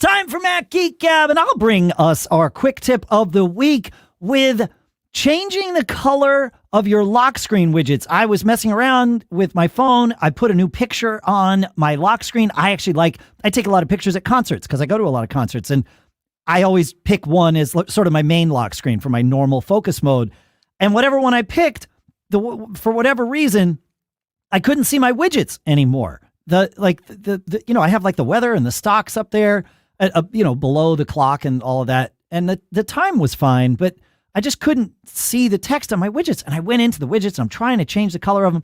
time for Mac Geek Gab, and I'll bring us our quick tip of the week with changing the color of your lock screen widgets. I was messing around with my phone. I put a new picture on my lock screen. I take a lot of pictures at concerts because I go to a lot of concerts, and I always pick one as sort of my main lock screen for my normal focus mode. And whatever one I picked, for whatever reason, I couldn't see my widgets anymore. I have like the weather and the stocks up there, below the clock and all of that. And the time was fine, but I just couldn't see the text on my widgets. And I went into the widgets and I'm trying to change the color of them.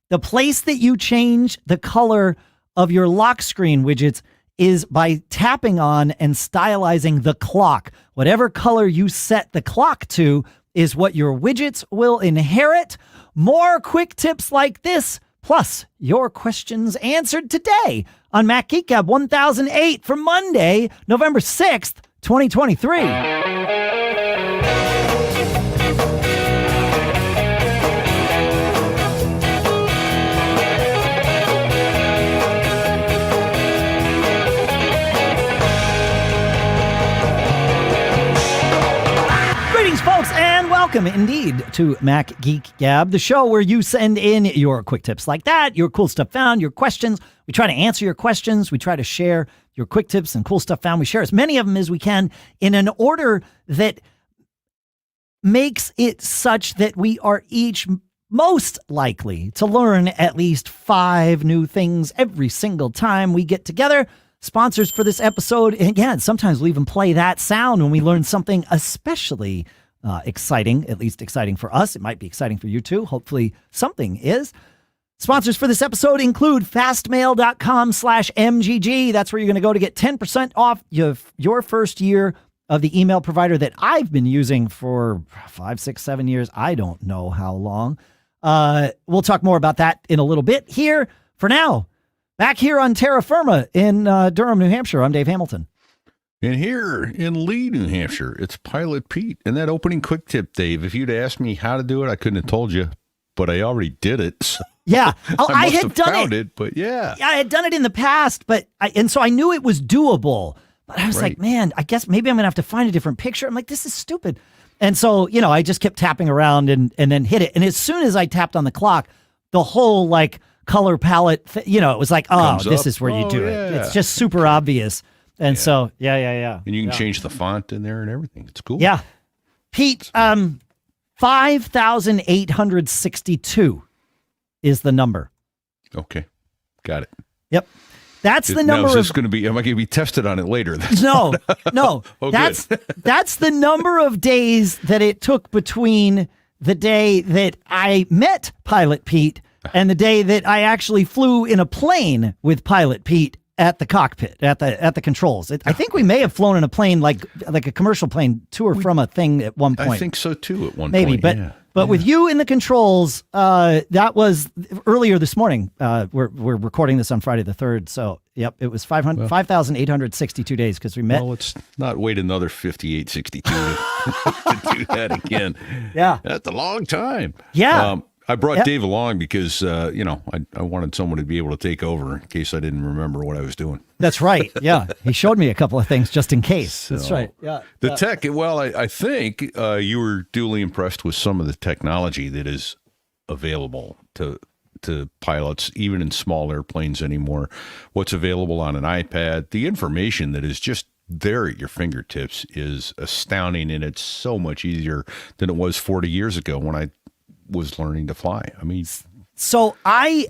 The place that you change the color of your lock screen widgets is by tapping on and stylizing the clock. Whatever color you set the clock to is what your widgets will inherit. More quick tips like this, plus your questions answered today on Mac Geek Gab 1008 for Monday, November 6th, 2023. Folks, and welcome indeed to Mac Geek Gab, the show where you send in your quick tips like that, your cool stuff found, your questions. We try to answer your questions. We try to share your quick tips and cool stuff found. We share as many of them as we can in an order that makes it such that we are each most likely to learn at least 5 new things every single time we get together. Sponsors for this episode, and again, sometimes we even play that sound when we learn something especially exciting, at least exciting for us. It might be exciting for you too. Hopefully something is. Sponsors for this episode include fastmail.com/MGG. That's where you're going to go to get 10% off your first year of the email provider that I've been using for 5, 6, 7 years. I don't know how long. We'll talk more about that in a little bit here. For now, back here on terra firma in Durham, New Hampshire, I'm Dave Hamilton. And here in Lee, New Hampshire, it's Pilot Pete. And that opening quick tip, Dave, if you'd asked me how to do it, I couldn't have told you, but I already did it. So yeah. I had done it, but yeah. Yeah, I had done it in the past, so I knew it was doable. But I was like, man, I guess maybe I'm going to have to find a different picture. I'm like, this is stupid. And so, I just kept tapping around and then hit it. And as soon as I tapped on the clock, the whole color palette, it was like, oh, this is where you do it. It's just super obvious. And so, yeah. And you can change the font in there and everything. It's cool. Yeah. Pete, 5,862 is the number. Okay. Got it. Yep. That's the number. Now, is this going to be, am I going to be tested on it later? No. Oh, that's the number of days that it took between the day that I met Pilot Pete and the day that I actually flew in a plane with Pilot Pete at the cockpit, at the controls. I think we may have flown in a plane like a commercial plane to or from a thing at one point. I think so too at one point. Maybe, but with you in the controls, that was earlier this morning. We're recording this on Friday the 3rd, so yep, it was 5,862 days because we met. Well, let's not wait another 5862 to do that again. Yeah. That's a long time. Yeah. I brought Dave along because, I wanted someone to be able to take over in case I didn't remember what I was doing. That's right. Yeah. He showed me a couple of things just in case. That's right. Yeah. The tech, well, I think you were duly impressed with some of the technology that is available to pilots, even in small airplanes anymore. What's available on an iPad, the information that is just there at your fingertips is astounding, and it's so much easier than it was 40 years ago when I was learning to fly. I mean, so I've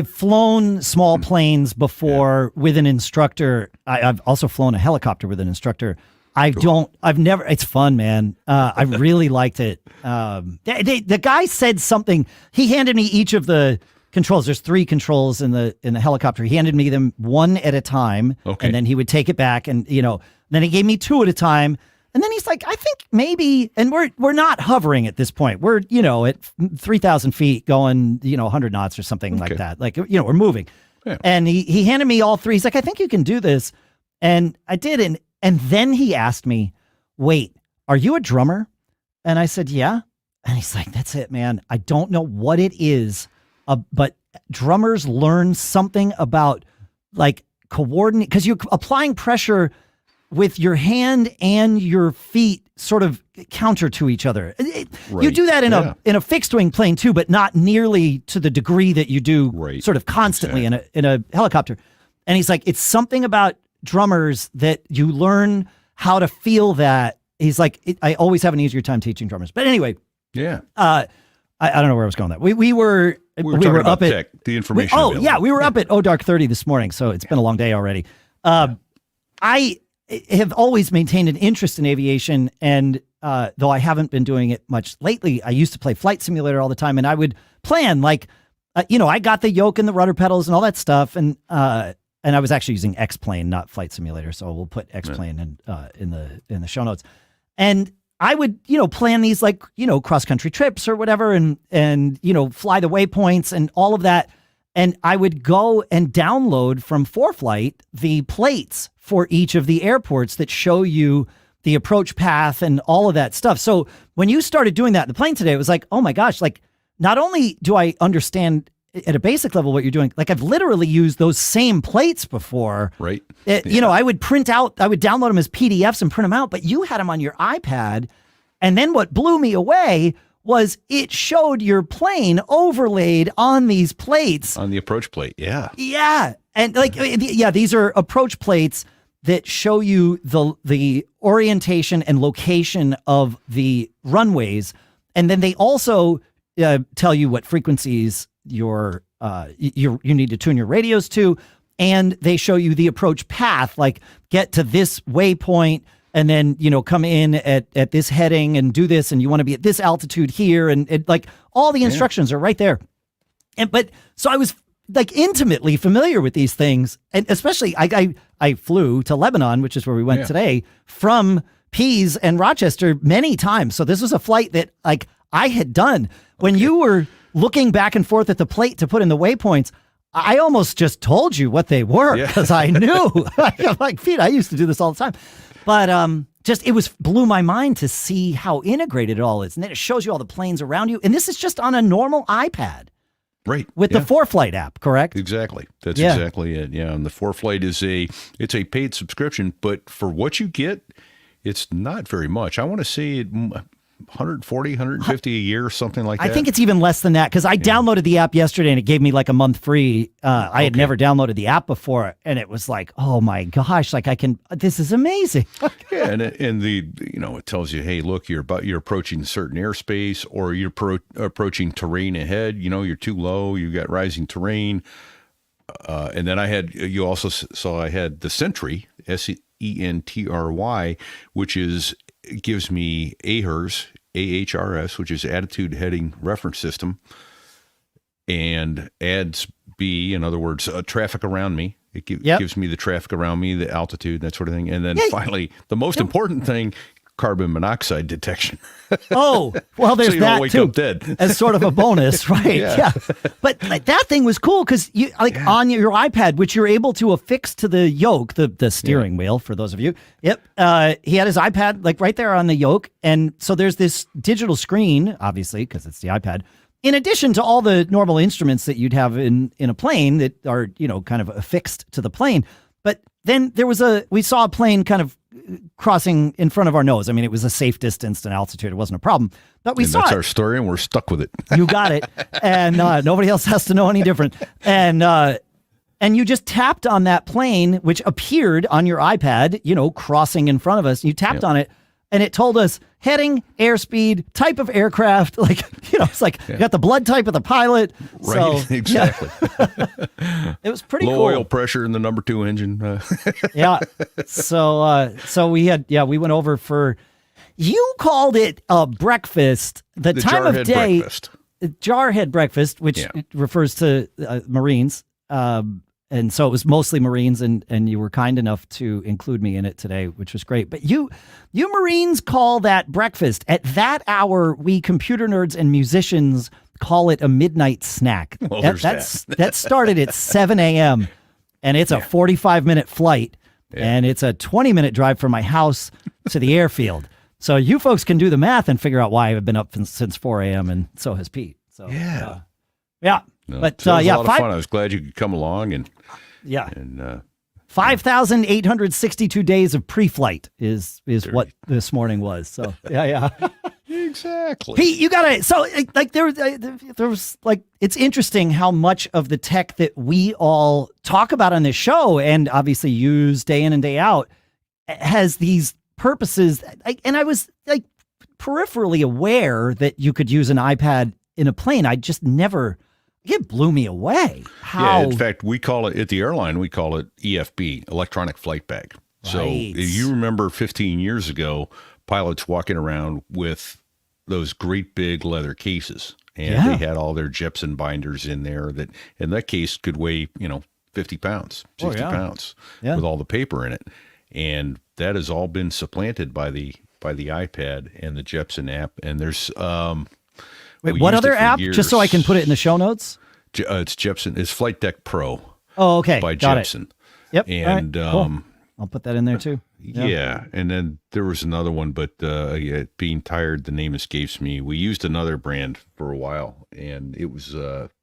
flown small planes before with an instructor. I've also flown a helicopter with an instructor. It's fun, man. I really liked it. The guy said something. He handed me each of the controls. There's 3 controls in the helicopter. He handed me them one at a time, and then he would take it back, and then he gave me 2 at a time. And then he's like, I think maybe, and we're not hovering at this point. We're, at 3,000 feet going, 100 knots or something like that. We're moving. Yeah. And he handed me all 3. He's like, I think you can do this. And I did. And then he asked me, wait, are you a drummer? And I said, yeah. And he's like, that's it, man. I don't know what it is, but drummers learn something about coordinate, because you're applying pressure with your hand and your feet sort of counter to each other. You do that in a fixed wing plane too, but not nearly to the degree that you do sort of constantly in a helicopter. And he's like, it's something about drummers that you learn how to feel that. He's like, I always have an easier time teaching drummers. But anyway, I don't know where I was going with that. We were up at tech, the information. We were up at Dark 30 this morning, so it's been a long day already. I have always maintained an interest in aviation, and though I haven't been doing it much lately, I used to play flight simulator all the time, and I would plan I got the yoke and the rudder pedals and all that stuff, and I was actually using X-Plane, not flight simulator, so we'll put X-Plane in the show notes. And I would, plan these cross-country trips or whatever, and fly the waypoints and all of that. And I would go and download from ForeFlight the plates for each of the airports that show you the approach path and all of that stuff. So when you started doing that in the plane today, it was like, oh my gosh, not only do I understand at a basic level what you're doing, I've literally used those same plates before. Right. I would download them as PDFs and print them out, but you had them on your iPad. And then what blew me away was it showed your plane overlaid on these plates. On the approach plate, yeah. Yeah. And these are approach plates that show you the orientation and location of the runways. And then they also tell you what frequencies you need to tune your radios to. And they show you the approach path, get to this waypoint, and then, come in at this heading and do this, and you want to be at this altitude here, and all the instructions are right there. So I was intimately familiar with these things, and especially I flew to Lebanon, which is where we went today, from Pease and Rochester many times. So this was a flight that I had done. When you were looking back and forth at the plate to put in the waypoints, I almost just told you what they were because I knew. I'm like, Pete, I used to do this all the time. But it blew my mind to see how integrated it all is. And then it shows you all the planes around you. And this is just on a normal iPad. Right. With the ForeFlight app, correct? Exactly. That's exactly it. Yeah. And the ForeFlight it's a paid subscription, but for what you get, it's not very much. I want to say 140, 150 a year, something like that. I think it's even less than that, because I downloaded the app yesterday and it gave me a month free. I had never downloaded the app before, and it was like, oh my gosh, this is amazing. And it tells you, hey, look, you're approaching certain airspace, or you're approaching terrain ahead. You're too low. You got rising terrain. And then I had the Sentry, SENTRY, which gives me AHRS, which is Attitude Heading Reference System, and ADS-B, in other words, traffic around me. It gives me the traffic around me, the altitude, that sort of thing. And then finally, the most important thing, carbon monoxide detection. Oh, well, there's so you that don't wake too, up dead. as sort of a bonus, right? Yeah. But that thing was cool because you on your iPad, which you're able to affix to the yoke, the steering wheel, for those of you. Yep. He had his iPad right there on the yoke, and so there's this digital screen, obviously, because it's the iPad. In addition to all the normal instruments that you'd have in a plane that are kind of affixed to the plane, but then we saw a plane kind of crossing in front of our nose. I mean, it was a safe distance and altitude. It wasn't a problem, but that's our story, and we're stuck with it. You got it. And nobody else has to know any different. And you just tapped on that plane, which appeared on your iPad, crossing in front of us. You tapped on it, and it told us heading, airspeed, type of aircraft. It's you got the blood type of the pilot. Right, so, exactly. It was pretty low cool. oil pressure in the number 2 engine. Yeah. So we went over for, you called it a breakfast. The time of day. Breakfast. Jarhead breakfast, which refers to Marines. And so it was mostly Marines, and you were kind enough to include me in it today, which was great. But you Marines call that breakfast. At that hour, we computer nerds and musicians call it a midnight snack. Well, that started at 7 a.m., and it's a 45-minute flight, and it's a 20-minute drive from my house to the airfield. So you folks can do the math and figure out why I've been up since 4 a.m., and so has Pete. So No, but so it was a lot of 5 fun. I was glad you could come along and 5,862 days of pre-flight is what this morning was. So yeah. Exactly. Pete, you gotta. So like there was like, it's interesting how much of the tech that we all talk about on this show and obviously use day in and day out has these purposes. And I was like peripherally aware that you could use an iPad in a plane. I just never. It blew me away. How? Yeah, in fact, we call it at the airline. We call it EFB, electronic flight bag. Right. So you remember 15 years ago, pilots walking around with those great big leather cases, and they had all their Jepson binders in there. And that case could weigh 50 pounds, 60 pounds with all the paper in it. And that has all been supplanted by the iPad and the Jepson app. And there's wait, what other app? Years. Just so I can put it in the show notes. It's Jepson. It's FliteDeck Pro. Oh, okay. By Got Jepson. It. Yep. And cool. I'll put that in there too. Yeah. And then there was another one, but being tired, the name escapes me. We used another brand for a while, and it was.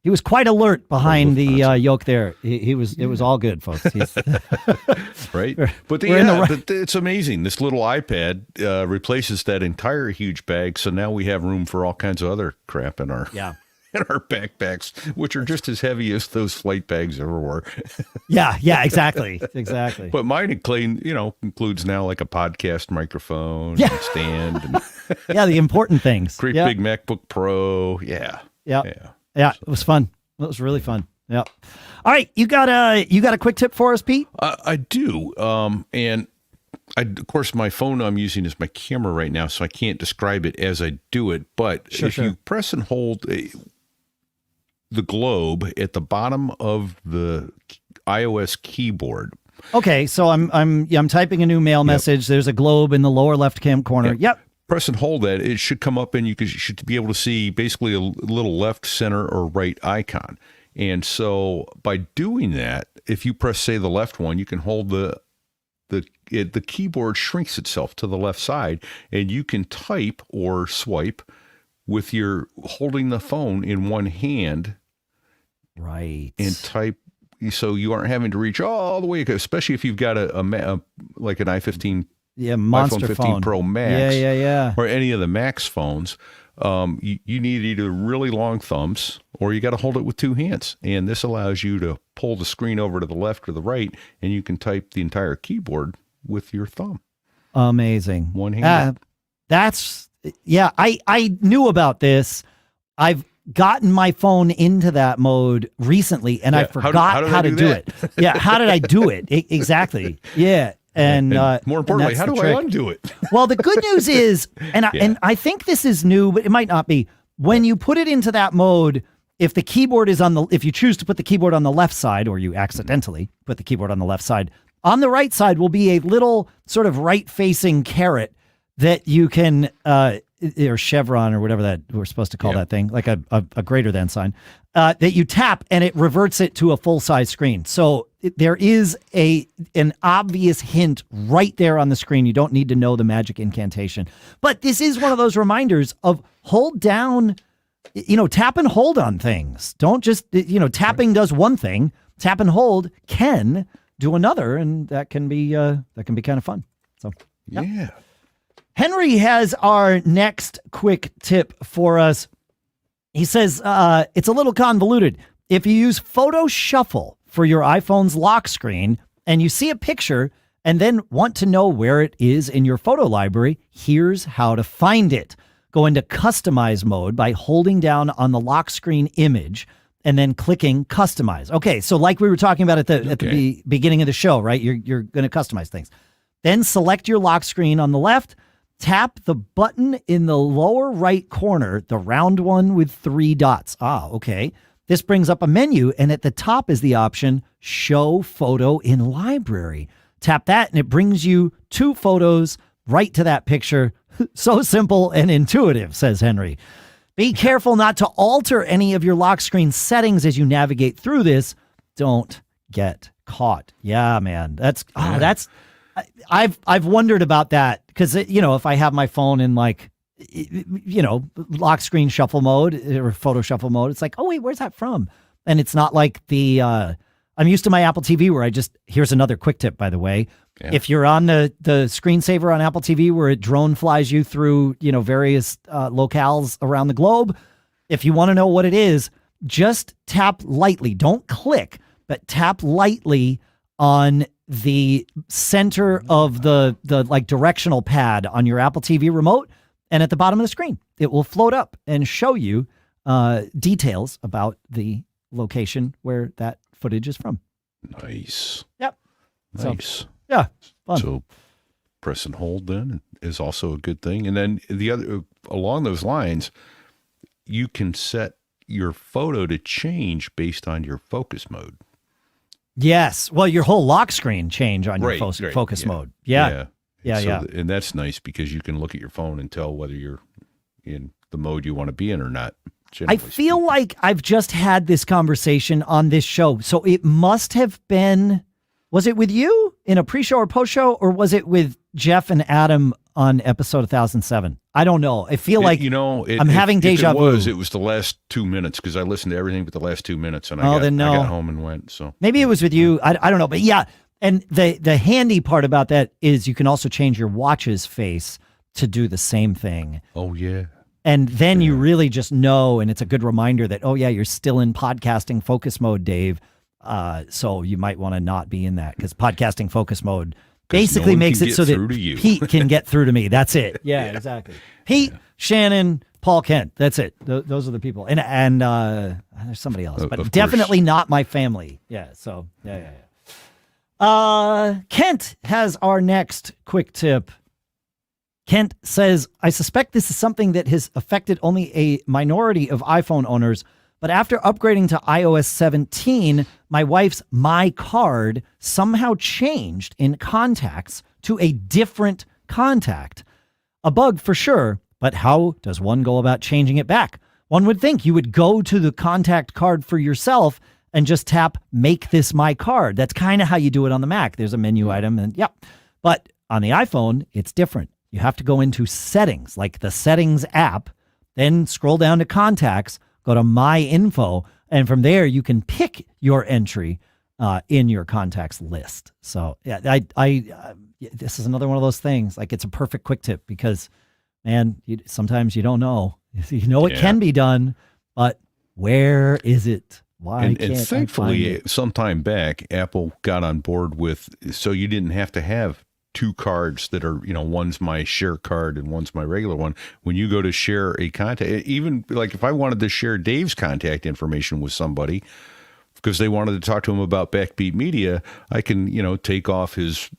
He was quite alert behind the yoke there. He was. It was all good, folks. Right. But it's amazing. This little iPad replaces that entire huge bag, so now we have room for all kinds of other crap in our in our backpacks, which are just as heavy as those flight bags ever were. Yeah, exactly. But mine includes now like a podcast microphone and stand. And the important things. Great big MacBook Pro. Yeah. It was fun. It was really fun. Yeah. All right, you got a quick tip for us, Pete? I do. And of course, my phone I'm using is my camera right now, so I can't describe it as I do it. But if you press and hold the globe at the bottom of the iOS keyboard. Okay, so I'm typing a new mail message. There's a globe in the lower left-hand corner. Yep. Press and hold that. It should come up, and you should be able to see basically a little left, center, or right icon. And so by doing that, if you press, say, the left one, you can hold the keyboard shrinks itself to the left side, and you can type or swipe with your holding the phone in one hand. Right. And type, so you aren't having to reach all the way, especially if you've got like an i15, monster iPhone 15 phone. Pro Max, or any of the Max phones. You need either really long thumbs or you got to hold it with two hands. And this allows you to pull the screen over to the left or the right, and you can type the entire keyboard with your thumb. Amazing. One hand. I knew about this. I've gotten my phone into that mode recently, and I forgot how to do it. How did I do it? Exactly. Yeah. And more importantly, how do I undo it? Well, the good news is, and I think this is new, but it might not be. When you put it into that mode, if the keyboard is if you choose to put the keyboard on the left side, or you accidentally put the keyboard on the left side, on the right side will be a little sort of right-facing caret that you can, or chevron or whatever that we're supposed to call that thing, like a greater than sign, that you tap and it reverts it to a full-size screen. So there is an obvious hint right there on the screen. You don't need to know the magic incantation. But this is one of those reminders of hold down, tap and hold on things. Don't just, tapping does one thing. Tap and hold can do another, and that can be kind of fun. So yeah. Henry has our next quick tip for us. He says it's a little convoluted. If you use Photo Shuffle for your iPhone's lock screen and you see a picture and then want to know where it is in your photo library, here's how to find it. Go into Customize mode by holding down on the lock screen image and then clicking Customize. Okay, so like we were talking about at the beginning of the show, right? You're going to customize things. Then select your lock screen on the left. Tap the button in the lower right corner, the round one with 3 dots. Okay. This brings up a menu, and at the top is the option Show Photo in Library. Tap that, and it brings you 2 photos right to that picture. So simple and intuitive, says Henry. Be careful not to alter any of your lock screen settings as you navigate through this. Don't get caught. Yeah, man. I've wondered about that because, if I have my phone in lock screen shuffle mode or photo shuffle mode, it's like, oh, wait, where's that from? And it's not like the I'm used to my Apple TV where here's another quick tip, by the way. Yeah. If you're on the screensaver on Apple TV where it drone flies you through, various locales around the globe, if you want to know what it is, just tap lightly. Don't click, but tap lightly on the center of the like directional pad on your Apple TV remote, and at the bottom of the screen, it will float up and show you details about the location where that footage is from. Nice. Yep. Nice. So, yeah. Fun. So press and hold then is also a good thing. And then the other, along those lines, you can set your photo to change based on your focus mode. Yes. Well, your whole lock screen change on your focus yeah. mode. Yeah. Yeah. And that's nice because you can look at your phone and tell whether you're in the mode you want to be in or not. I feel like I've just had this conversation on this show. So it must have been, was it with you in a pre-show or post-show, or was it with Jeff and Adam on episode 1007? I don't know. I feel like I'm having deja vu. It was the last 2 minutes because I listened to everything but the last 2 minutes, and I got home and went. So maybe it was with you. I don't know, but yeah. And the handy part about that is you can also change your watch's face to do the same thing. Oh yeah. And then you really just know, and it's a good reminder that, oh yeah, you're still in podcasting focus mode, Dave. So you might want to not be in that, because podcasting focus mode basically makes it so that Pete can get through to me. That's it. Yeah. Exactly. Pete, Shannon, Paul Kent. That's it. Those are the people. And there's somebody else, but definitely not my family. Yeah. So yeah. Kent has our next quick tip. Kent says, I suspect this is something that has affected only a minority of iPhone owners, but after upgrading to iOS 17, my wife's My Card somehow changed in contacts to a different contact. A bug for sure, but how does one go about changing it back? One would think you would go to the contact card for yourself and just tap Make This My Card. That's kind of how you do it on the Mac. There's a menu item, and but on the iPhone, it's different. You have to go into settings, like the settings app, then scroll down to contacts, go to My Info, and from there you can pick your entry in your contacts list. So yeah, this is another one of those things. Like, it's a perfect quick tip because, man, sometimes you don't know. You know it can be done, but where is it? Why can't and thankfully, I find it? Sometime back, Apple got on board with, so you didn't have to have two cards that are, one's my share card and one's my regular one. When you go to share a contact, even like if I wanted to share Dave's contact information with somebody because they wanted to talk to him about Backbeat Media, I can, take off his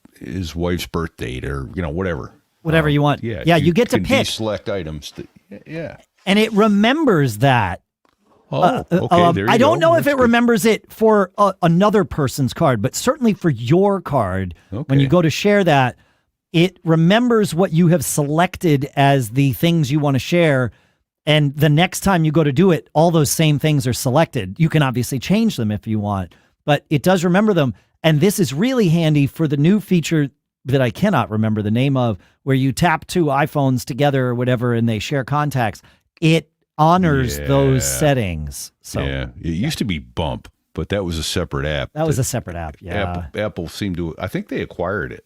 wife's birth date or, whatever. Whatever you want. Yeah, you get to pick. Select items. And it remembers that. Oh, okay. There you I don't go. know if it remembers it for another person's card, but certainly for your card, when you go to share that, it remembers what you have selected as the things you want to share. And the next time you go to do it, all those same things are selected. You can obviously change them if you want, but it does remember them. And this is really handy for the new feature that I cannot remember the name of, where you tap two iPhones together or whatever and they share contacts. It honors those settings. So it used to be Bump, but that was a separate app. That was a separate app. Yeah. Apple seemed to, I think they acquired it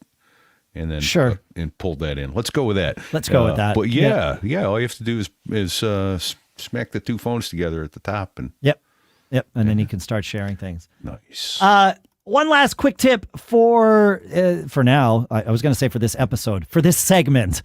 and then and pulled that in. Let's go with that. Let's go with that. But all you have to do is smack the two phones together at the top and and then you can start sharing things. Nice. One last quick tip for now. I was going to say for this episode, for this segment,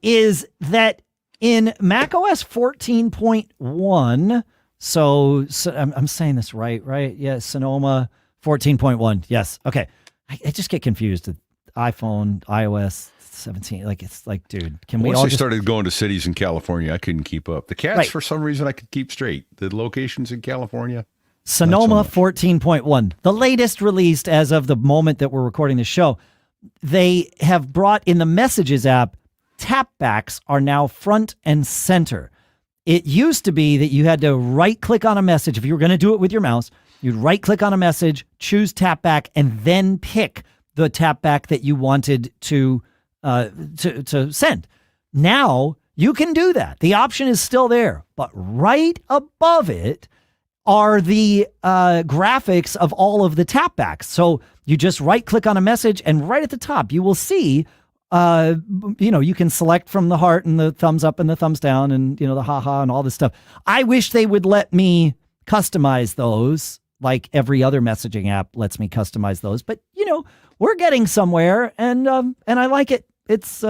is that in macOS 14.1, so I'm saying this right? Yeah, Sonoma 14.1. Yes. Okay. I just get confused with iPhone, iOS 17. Like, it's like, dude, can we Once all I started going to cities in California, I couldn't keep up. The cats, for some reason, I could keep straight. The locations in California. Sonoma 14.1, the latest released as of the moment that we're recording the show. They have brought in the Messages app, tapbacks are now front and center. It used to be that you had to right-click on a message. If you were going to do it with your mouse, you'd right-click on a message, choose tapback, and then pick the tapback that you wanted to send. Now, you can do that. The option is still there, but right above it, are the graphics of all of the tapbacks. So you just right click on a message and right at the top, you will see, you can select from the heart and the thumbs up and the thumbs down and, the haha and all this stuff. I wish they would let me customize those like every other messaging app lets me customize those. But, we're getting somewhere and I like it. It's,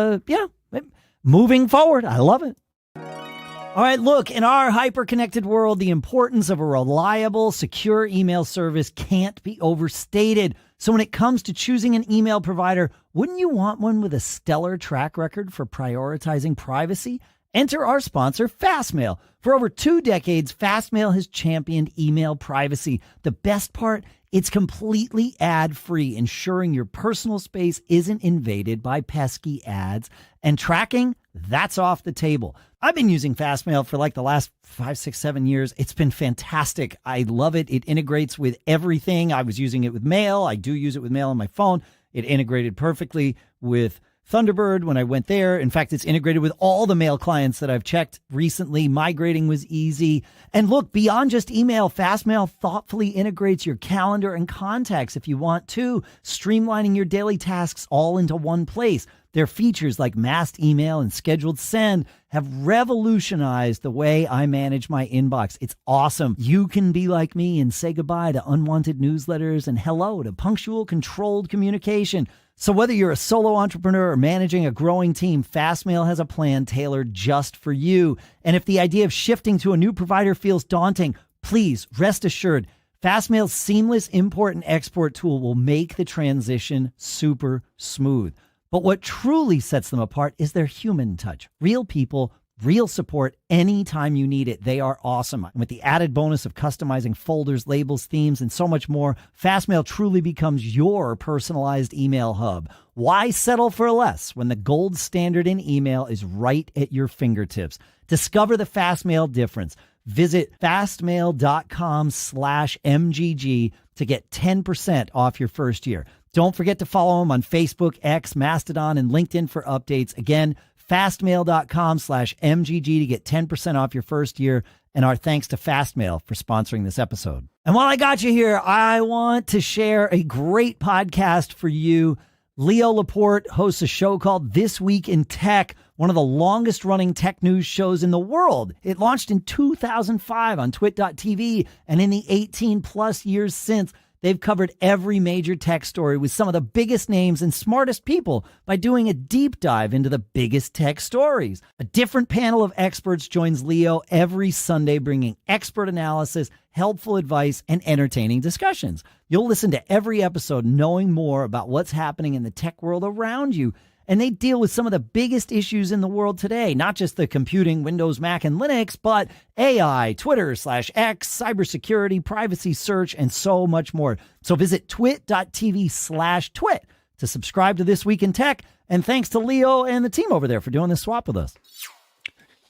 moving forward. I love it. All right, look, in our hyper-connected world, the importance of a reliable, secure email service can't be overstated. So when it comes to choosing an email provider, wouldn't you want one with a stellar track record for prioritizing privacy? Enter our sponsor, Fastmail. For over 2 decades, Fastmail has championed email privacy. The best part, it's completely ad-free, ensuring your personal space isn't invaded by pesky ads. And tracking, that's off the table. I've been using Fastmail for like the last 5, 6, 7 years. It's been fantastic. I love it. It integrates with everything. I was using it with mail. I do use it with mail on my phone. It integrated perfectly with Thunderbird when I went there. In fact, it's integrated with all the mail clients that I've checked recently. Migrating was easy. And look, beyond just email, Fastmail thoughtfully integrates your calendar and contacts if you want to, streamlining your daily tasks all into one place. Their features like massed email and scheduled send have revolutionized the way I manage my inbox. It's awesome. You can be like me and say goodbye to unwanted newsletters and hello to punctual, controlled communication. So whether you're a solo entrepreneur or managing a growing team, Fastmail has a plan tailored just for you. And if the idea of shifting to a new provider feels daunting, please rest assured, Fastmail's seamless import and export tool will make the transition super smooth. But what truly sets them apart is their human touch. Real people, real support anytime you need it. They are awesome. And with the added bonus of customizing folders, labels, themes, and so much more, Fastmail truly becomes your personalized email hub. Why settle for less when the gold standard in email is right at your fingertips? Discover the Fastmail difference. Visit fastmail.com/MGG to get 10% off your first year. Don't forget to follow them on Facebook, X, Mastodon, and LinkedIn for updates. Again, fastmail.com/MGG to get 10% off your first year. And our thanks to Fastmail for sponsoring this episode. And while I got you here, I want to share a great podcast for you. Leo Laporte hosts a show called This Week in Tech, one of the longest running tech news shows in the world. It launched in 2005 on twit.tv, and in the 18 plus years since, they've covered every major tech story with some of the biggest names and smartest people by doing a deep dive into the biggest tech stories. A different panel of experts joins Leo every Sunday, bringing expert analysis, helpful advice, and entertaining discussions. You'll listen to every episode knowing more about what's happening in the tech world around you. And they deal with some of the biggest issues in the world today, not just the computing, Windows, Mac, and Linux, but AI, Twitter/X, cybersecurity, privacy search, and so much more. So visit twit.tv/twit to subscribe to This Week in Tech. And thanks to Leo and the team over there for doing this swap with us.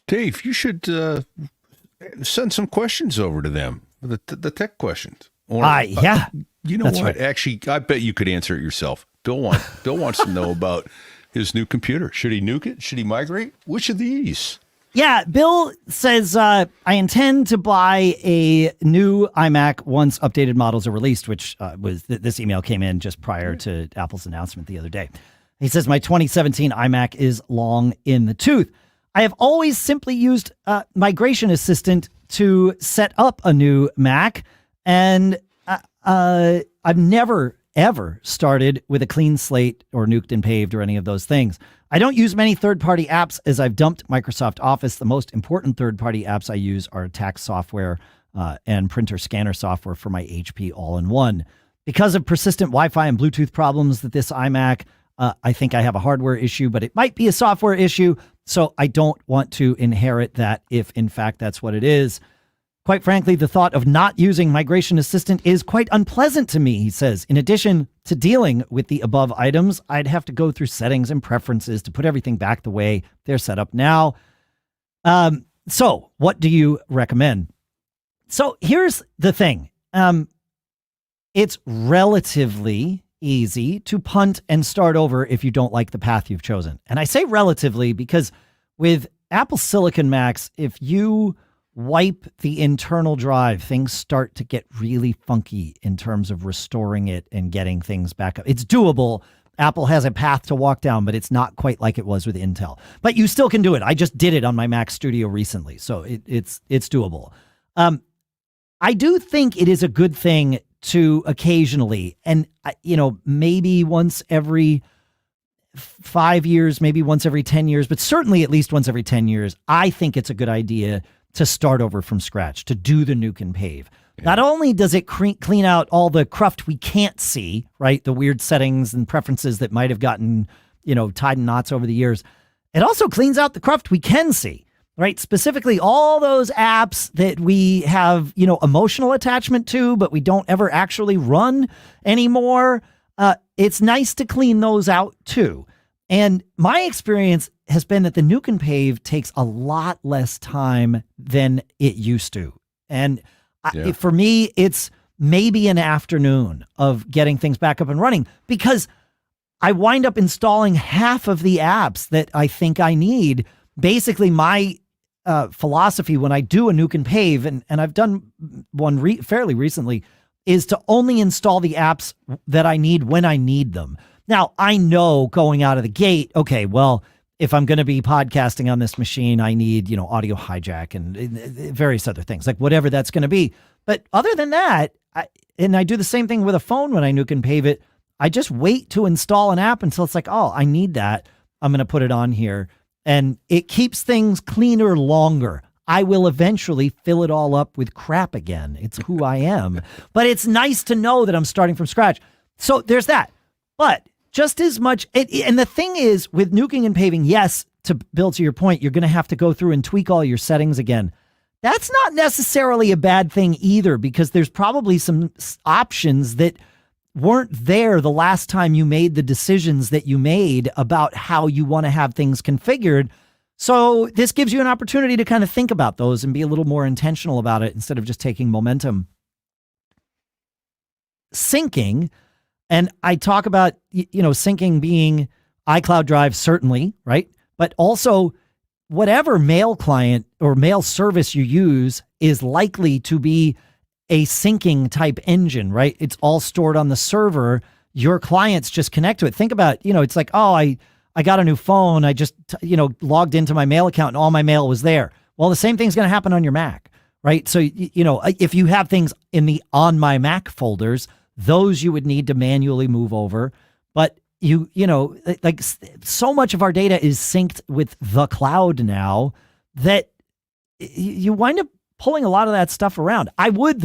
Dave, you should send some questions over to them, the tech questions. Or, yeah. You know That's what? right. Actually, I bet you could answer it yourself. Bill wants to know about his new computer. Should he nuke it? Should he migrate? Which of these? Yeah, Bill says, I intend to buy a new iMac once updated models are released, which this email came in just prior to Apple's announcement the other day. He says, my 2017 iMac is long in the tooth. I have always simply used Migration Assistant to set up a new Mac, and I've never ever started with a clean slate or nuked and paved or any of those things. I don't use many third-party apps as I've dumped Microsoft Office. The most important third-party apps I use are tax software and printer scanner software for my HP all-in-one. Because of persistent Wi-Fi and Bluetooth problems that this iMac, I think I have a hardware issue, but it might be a software issue, so I don't want to inherit that if in fact that's what it is. Quite frankly, the thought of not using Migration Assistant is quite unpleasant to me, he says. In addition to dealing with the above items, I'd have to go through settings and preferences to put everything back the way they're set up now. So what do you recommend? So here's the thing. It's relatively easy to punt and start over if you don't like the path you've chosen. And I say relatively because with Apple Silicon Macs, if you wipe the internal drive, things start to get really funky in terms of restoring it and getting things back up. It's doable. Apple has a path to walk down, but it's not quite like it was with Intel. But you still can do it. I just did it on my Mac Studio recently, so it's doable. I do think it is a good thing to occasionally, and maybe once every 5 years, maybe once every 10 years, but certainly at least once every 10 years, I think it's a good idea to start over from scratch, to do the nuke and pave. Yeah. Not only does it clean out all the cruft we can't see, right? The weird settings and preferences that might have gotten, tied in knots over the years. It also cleans out the cruft we can see, right? Specifically, all those apps that we have, emotional attachment to, but we don't ever actually run anymore. It's nice to clean those out too. And my experience has been that the nuke and pave takes a lot less time than it used to. And for me, it's maybe an afternoon of getting things back up and running, because I wind up installing half of the apps that I think I need. Basically, my philosophy when I do a nuke and pave, and I've done one fairly recently, is to only install the apps that I need when I need them. Now, I know going out of the gate, okay, well, if I'm going to be podcasting on this machine, I need, audio hijack and various other things, like whatever that's going to be. But other than that, I do the same thing with a phone when I nuke and pave it. I just wait to install an app until it's like, oh, I need that. I'm going to put it on here. And it keeps things cleaner longer. I will eventually fill it all up with crap again. It's who I am. But it's nice to know that I'm starting from scratch. So there's that. But just as much, and the thing is, with nuking and paving, yes, to Bill, to your point, you're going to have to go through and tweak all your settings again. That's not necessarily a bad thing either, because there's probably some options that weren't there the last time you made the decisions that you made about how you want to have things configured. So this gives you an opportunity to kind of think about those and be a little more intentional about it instead of just taking momentum. Syncing, and I talk about, syncing being iCloud Drive, certainly, right? But also whatever mail client or mail service you use is likely to be a syncing type engine, right? It's all stored on the server. Your clients just connect to it. Think about, it's like, oh, I got a new phone. I just, logged into my mail account and all my mail was there. Well, the same thing's going to happen on your Mac, right? So, if you have things in the On My Mac folders, those you would need to manually move over. But like so much of our data is synced with the cloud now that you wind up pulling a lot of that stuff around. I would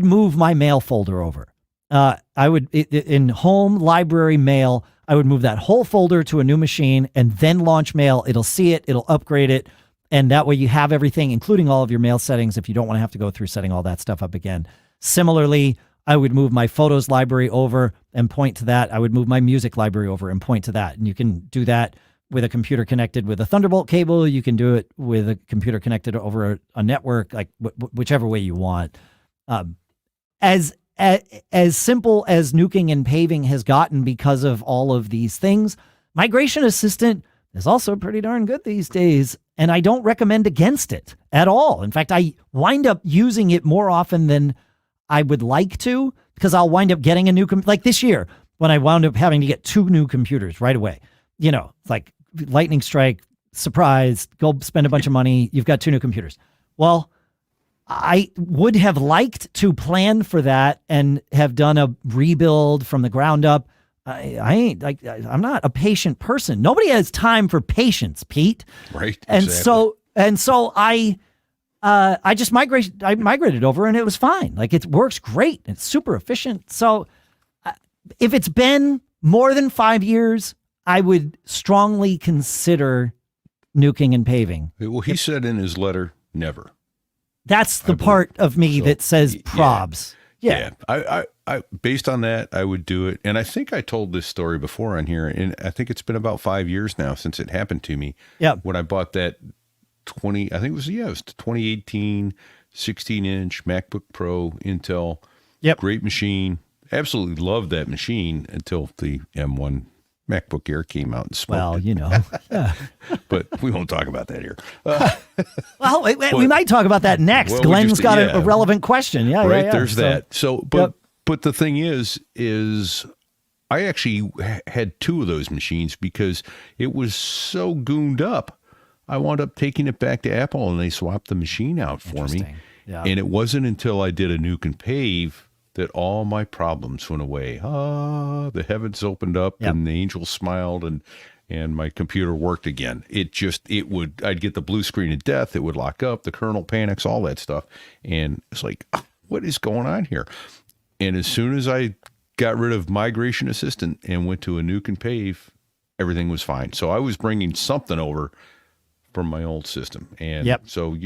move my mail folder over. I would, in home, library, mail, I would move that whole folder to a new machine and then launch mail. It'll see it, it'll upgrade it. And that way you have everything, including all of your mail settings, if you don't want to have to go through setting all that stuff up again. Similarly, I would move my photos library over and point to that. I would move my music library over and point to that. And you can do that with a computer connected with a Thunderbolt cable. You can do it with a computer connected over a network, like whichever way you want. As simple as nuking and paving has gotten because of all of these things, Migration Assistant is also pretty darn good these days, and I don't recommend against it at all. In fact, I wind up using it more often than I would like to, because I'll wind up getting a new, like this year, when I wound up having to get 2 new computers right away. It's like lightning strike, surprise, go spend a bunch of money, you've got 2 new computers. Well, I would have liked to plan for that and have done a rebuild from the ground up. I'm not a patient person. Nobody has time for patience, Pete. Right. Exactly. And so I just migrated over and it was fine. Like, it works great. It's super efficient. So if it's been more than 5 years, I would strongly consider nuking and paving. Well, he said in his letter, never. That's the part of me that says probs. Yeah. I based on that, I would do it. And I think I told this story before on here, and I think it's been about 5 years now since it happened to me. Yeah. When I bought that 2018 16-inch MacBook Pro Intel. Yep. Great machine. Absolutely loved that machine until the M1 MacBook Air came out and smoked Well, it. you know. Yeah. But we won't talk about that here. Well, we might talk about that next. Well, Glenn's got a relevant question. Yeah, right. yeah. There's that. So, but Yep. the thing is I actually had two of those machines because it was so gooned up. I wound up taking it back to Apple, and they swapped the machine out for me. Yeah. And it wasn't until I did a Nuke and Pave that all my problems went away. The heavens opened up, Yep. and the angel smiled, and my computer worked again. I'd get the blue screen of death. It would lock up, the kernel panics, all that stuff. And it's like, what is going on here? And as soon as I got rid of Migration Assistant and went to a Nuke and Pave, everything was fine. So I was bringing something over from my old system. And so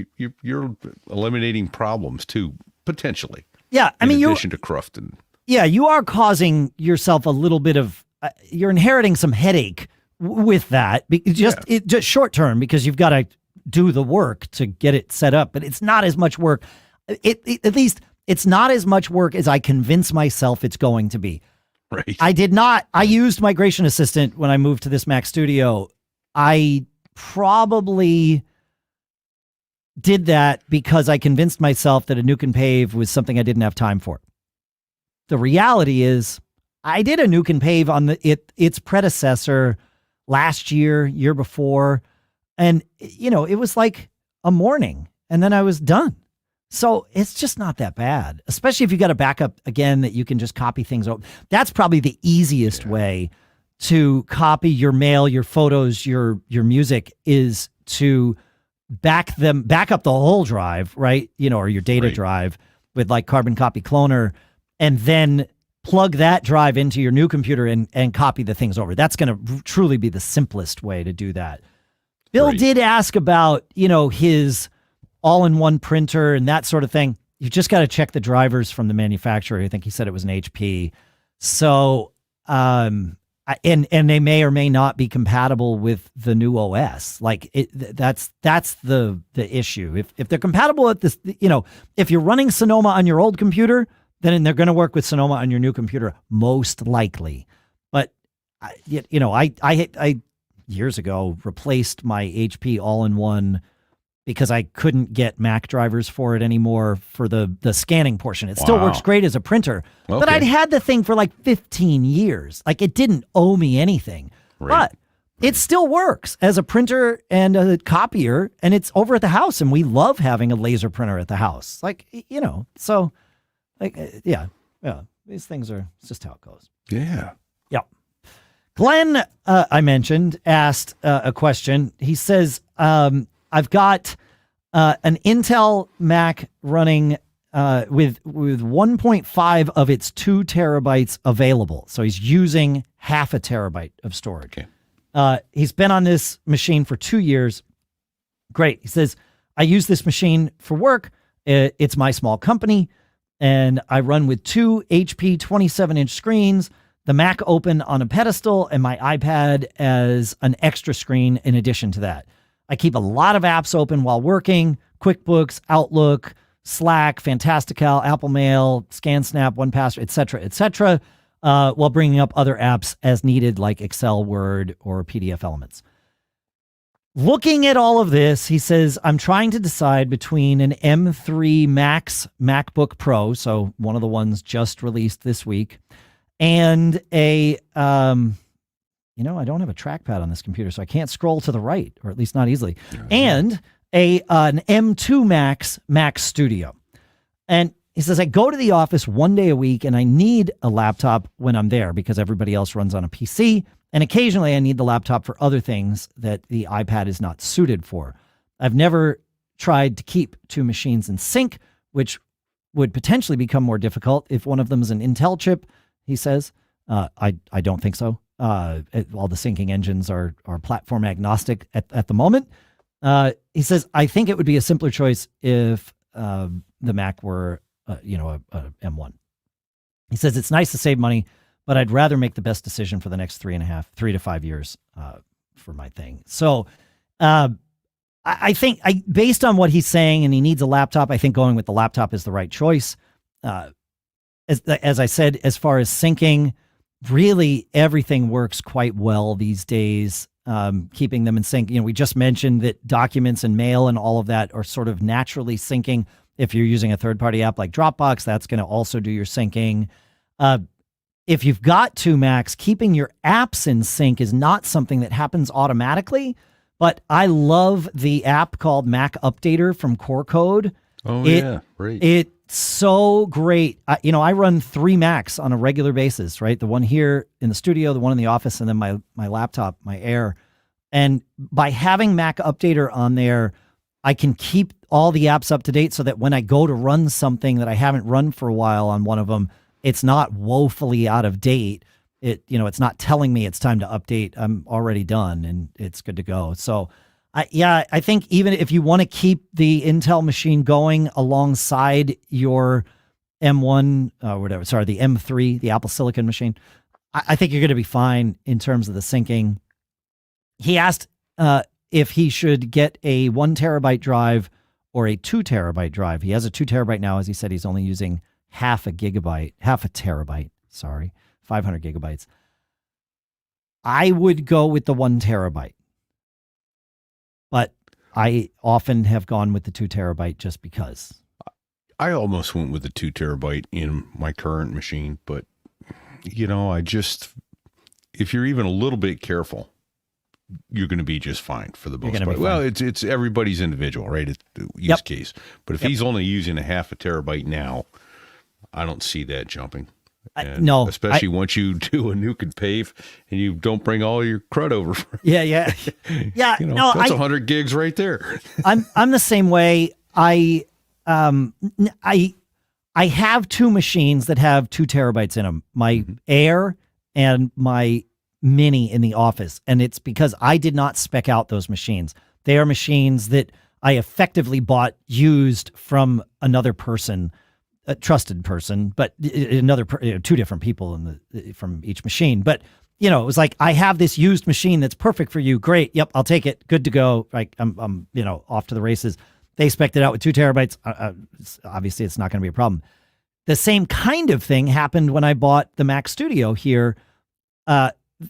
you're eliminating problems too, potentially. Yeah. I mean, in addition to cruft. You are causing yourself a little bit of, you're inheriting some headache with that. Just short term, because you've got to do the work to get it set up, but it's not as much work. At least it's not as much work as I convince myself it's going to be. Right. I used Migration Assistant when I moved to this Mac Studio. I probably did that because I convinced myself that a Nuke and Pave was something I didn't have time for. The reality is I did a Nuke and Pave on its predecessor last year before, and it was like a morning and then I was done. So it's just not that bad, especially if you got a backup again that you can just copy things over. That's probably the easiest way to copy your mail, your photos, your music, is to back up the whole drive, right? Or your data drive with like Carbon Copy Cloner, and then plug that drive into your new computer and copy the things over. That's going to truly be the simplest way to do that. Bill did ask about, his all-in-one printer and that sort of thing. You just got to check the drivers from the manufacturer. I think he said it was an HP. So, and they may or may not be compatible with the new OS. Like that's the issue. If they're compatible with this, if you're running Sonoma on your old computer, then they're going to work with Sonoma on your new computer, most likely. But I years ago replaced my HP all-in-one because I couldn't get Mac drivers for it anymore for the scanning portion. It still works great as a printer, but I'd had the thing for like 15 years. Like it didn't owe me anything, but it still works as a printer and a copier, and it's over at the house, and we love having a laser printer at the house. Like, so like, these things it's just how it goes. Yeah. Yep. Glenn, I mentioned, asked a question. He says, I've got an Intel Mac running with 1.5 of its 2 terabytes available. So he's using half a terabyte of storage. Okay. He's been on this machine for 2 years. Great. He says, I use this machine for work. It's my small company, and I run with 2 HP 27-inch screens, the Mac open on a pedestal, and my iPad as an extra screen in addition to that. I keep a lot of apps open while working: QuickBooks, Outlook, Slack, Fantastical, Apple Mail, ScanSnap, 1Password, etc., while bringing up other apps as needed, like Excel, Word, or PDF Elements. Looking at all of this, he says, I'm trying to decide between an M3 Max MacBook Pro, so one of the ones just released this week, and a I don't have a trackpad on this computer, so I can't scroll to the right, or at least not easily. And an M2 Max Mac Studio. And he says, I go to the office 1 day a week, and I need a laptop when I'm there because everybody else runs on a PC. And occasionally I need the laptop for other things that the iPad is not suited for. I've never tried to keep 2 machines in sync, which would potentially become more difficult if one of them is an Intel chip, he says. I don't think so. All the syncing engines are platform agnostic at the moment. He says, I think it would be a simpler choice if the Mac were, a M1. He says, it's nice to save money, but I'd rather make the best decision for the next 3 to 5 years for my thing. So I think based on what he's saying, and he needs a laptop, I think going with the laptop is the right choice. As I said, as far as syncing, really everything works quite well these days, keeping them in sync. We just mentioned that documents and mail and all of that are sort of naturally syncing. If you're using a third-party app like Dropbox, that's going to also do your syncing. If you've got two Macs, keeping your apps in sync is not something that happens automatically, but I love the app called Mac Updater from Core Code. Oh, yeah, right. It's so great. I run 3 Macs on a regular basis, right? The one here in the studio, the one in the office, and then my laptop, my Air. And by having Mac Updater on there, I can keep all the apps up to date so that when I go to run something that I haven't run for a while on one of them, it's not woefully out of date. It's not telling me it's time to update. I'm already done and it's good to go. So I think even if you want to keep the Intel machine going alongside your M1, the M3, the Apple Silicon machine, I think you're going to be fine in terms of the syncing. He asked if he should get a 1 terabyte drive or a 2 terabyte drive. He has a 2 terabyte now. As he said, he's only using half a terabyte, 500 gigabytes. I would go with the 1 terabyte. But I often have gone with the 2 terabyte just because. I almost went with the 2 terabyte in my current machine, but if you're even a little bit careful, you're going to be just fine for the most part. Well, it's everybody's individual, right? It's the use case. But if he's only using a half a terabyte now, I don't see that jumping. No, especially once you do a nuke and pave and you don't bring all your crud over. Yeah. That's 100 gigs right there. I'm the same way. I have 2 machines that have 2 terabytes in them. My Air and my Mini in the office, and it's because I did not spec out those machines. They are machines that I effectively bought used from another person. A trusted person, but another 2 different people from each machine. But it was like, I have this used machine that's perfect for you. Great. Yep. I'll take it. Good to go. Like I'm off to the races. They spec'd it out with 2 terabytes. Obviously it's not going to be a problem. The same kind of thing happened when I bought the Mac Studio here.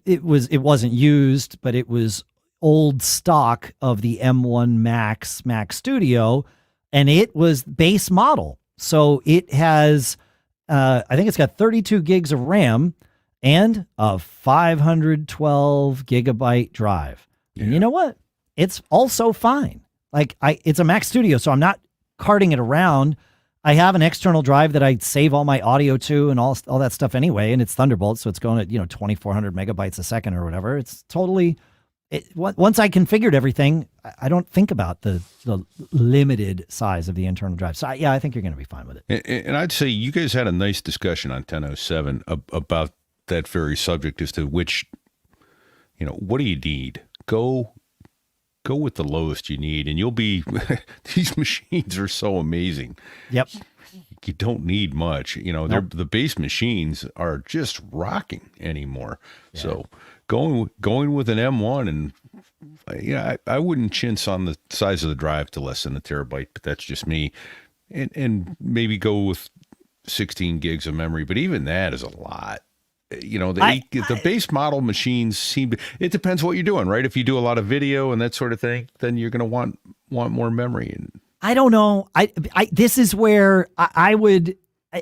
It wasn't used, but it was old stock of the M1 Max Mac Studio, and it was base model. So it has, I think it's got 32 gigs of RAM and a 512 gigabyte drive. Yeah. And you know what? It's also fine. Like it's a Mac Studio, so I'm not carting it around. I have an external drive that I save all my audio to and all that stuff anyway, and it's Thunderbolt, so it's going at 2,400 megabytes a second or whatever. It's totally. Once I configured everything, I don't think about the limited size of the internal drive. So I think you're going to be fine with it. And I'd say you guys had a nice discussion on 1007 about that very subject as to which, what do you need? Go with the lowest you need, and you'll be. These machines are so amazing. Yep. You don't need much. Nope. The base machines are just rocking anymore. Yeah. So going with an M1, and I wouldn't chintz on the size of the drive to less than a terabyte, but that's just me. And maybe go with 16 gigs of memory, but even that is a lot. The base model machines it depends what you're doing, right? If you do a lot of video and that sort of thing, then you're going to want more memory. And I don't know. This is where I would,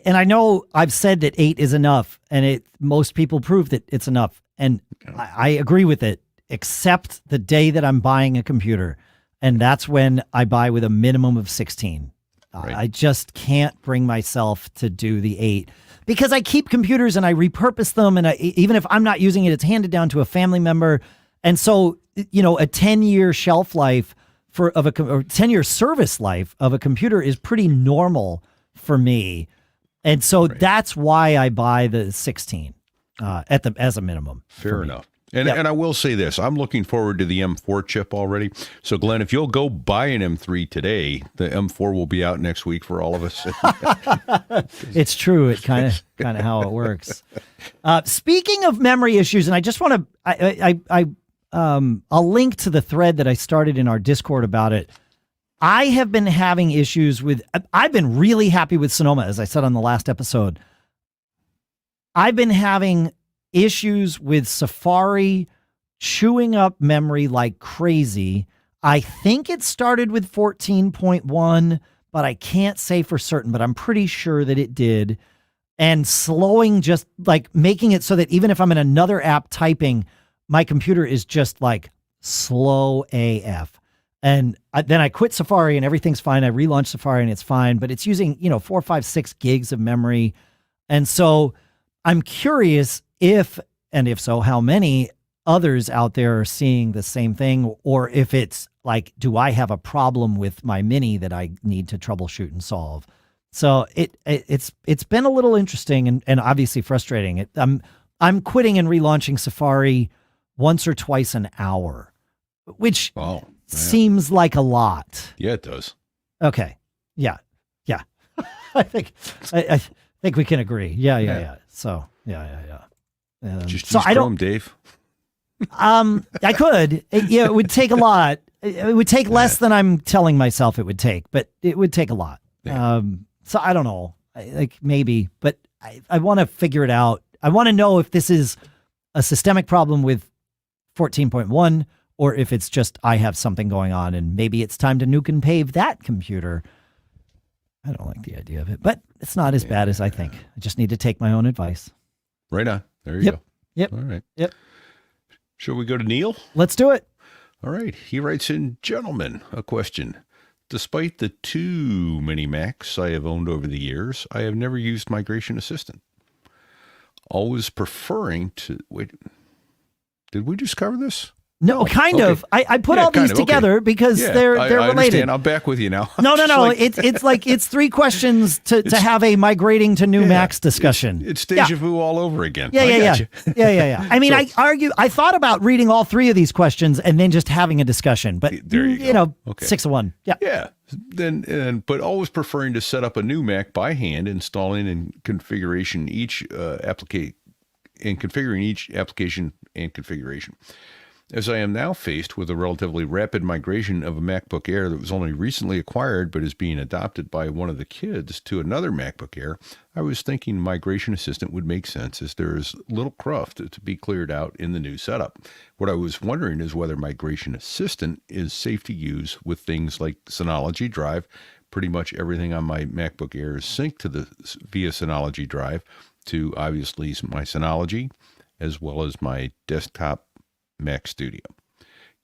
and I know I've said that 8 is enough, and most people prove that it's enough. And I agree with it, except the day that I'm buying a computer. And that's when I buy with a minimum of 16. Right. I just can't bring myself to do the 8 because I keep computers and I repurpose them. And even if I'm not using it, it's handed down to a family member. And so, a 10-year shelf life or 10-year service life of a computer is pretty normal for me. And so that's why I buy the 16 as a minimum. Fair enough. And I will say this, I'm looking forward to the M4 chip already. So Glenn, if you'll go buy an M3 today, the M4 will be out next week for all of us. It's true. It kind of how it works. Speaking of memory issues, and I just want to, I'll link to the thread that I started in our Discord about it. I have been having issues I've been really happy with Sonoma, as I said on the last episode. I've been having issues with Safari chewing up memory like crazy. I think it started with 14.1, but I can't say for certain, but I'm pretty sure that it did. And slowing, just like making it so that even if I'm in another app typing, my computer is just like slow AF. And then I quit Safari and everything's fine. I relaunched Safari and it's fine, but it's using, 4, 5, 6 gigs of memory. And so I'm curious if so, how many others out there are seeing the same thing, or if it's like, do I have a problem with my Mini that I need to troubleshoot and solve? So it's been a little interesting and obviously frustrating. I'm quitting and relaunching Safari once or twice an hour, which seems like a lot. Yeah, it does. Okay. Yeah. I think we can agree. Yeah. So yeah. Just so use I Chrome, don't, Dave. I could. It would take a lot. It would take less than I'm telling myself it would take, but it would take a lot. Yeah. So I don't know, maybe, but I want to figure it out. I want to know if this is a systemic problem with 14.1 or if it's just I have something going on and maybe it's time to nuke and pave that computer. I don't like the idea of it, but it's not as bad as I think. I just need to take my own advice. Right on. There you go. Yep. All right. Yep. Shall we go to Neil? Let's do it. All right. He writes in, gentlemen, a question. Despite the too many Macs I have owned over the years, I have never used Migration Assistant. Always preferring to... Wait, did we just cover this? No, kind of. I put all these together because they're related. Understand. I'm back with you now. No. It's 3 questions to have a migrating to new Macs discussion. It's deja vu all over again. Yeah. I mean, I thought about reading all 3 of these questions and then just having a discussion, but there you go. 6 of 1. Yeah. Yeah. But always preferring to set up a new Mac by hand, installing and configuration configuring each application and configuration. As I am now faced with a relatively rapid migration of a MacBook Air that was only recently acquired but is being adopted by one of the kids to another MacBook Air, I was thinking Migration Assistant would make sense as there is little cruft to be cleared out in the new setup. What I was wondering is whether Migration Assistant is safe to use with things like Synology Drive. Pretty much everything on my MacBook Air is synced via Synology Drive to obviously my Synology as well as my desktop Mac Studio.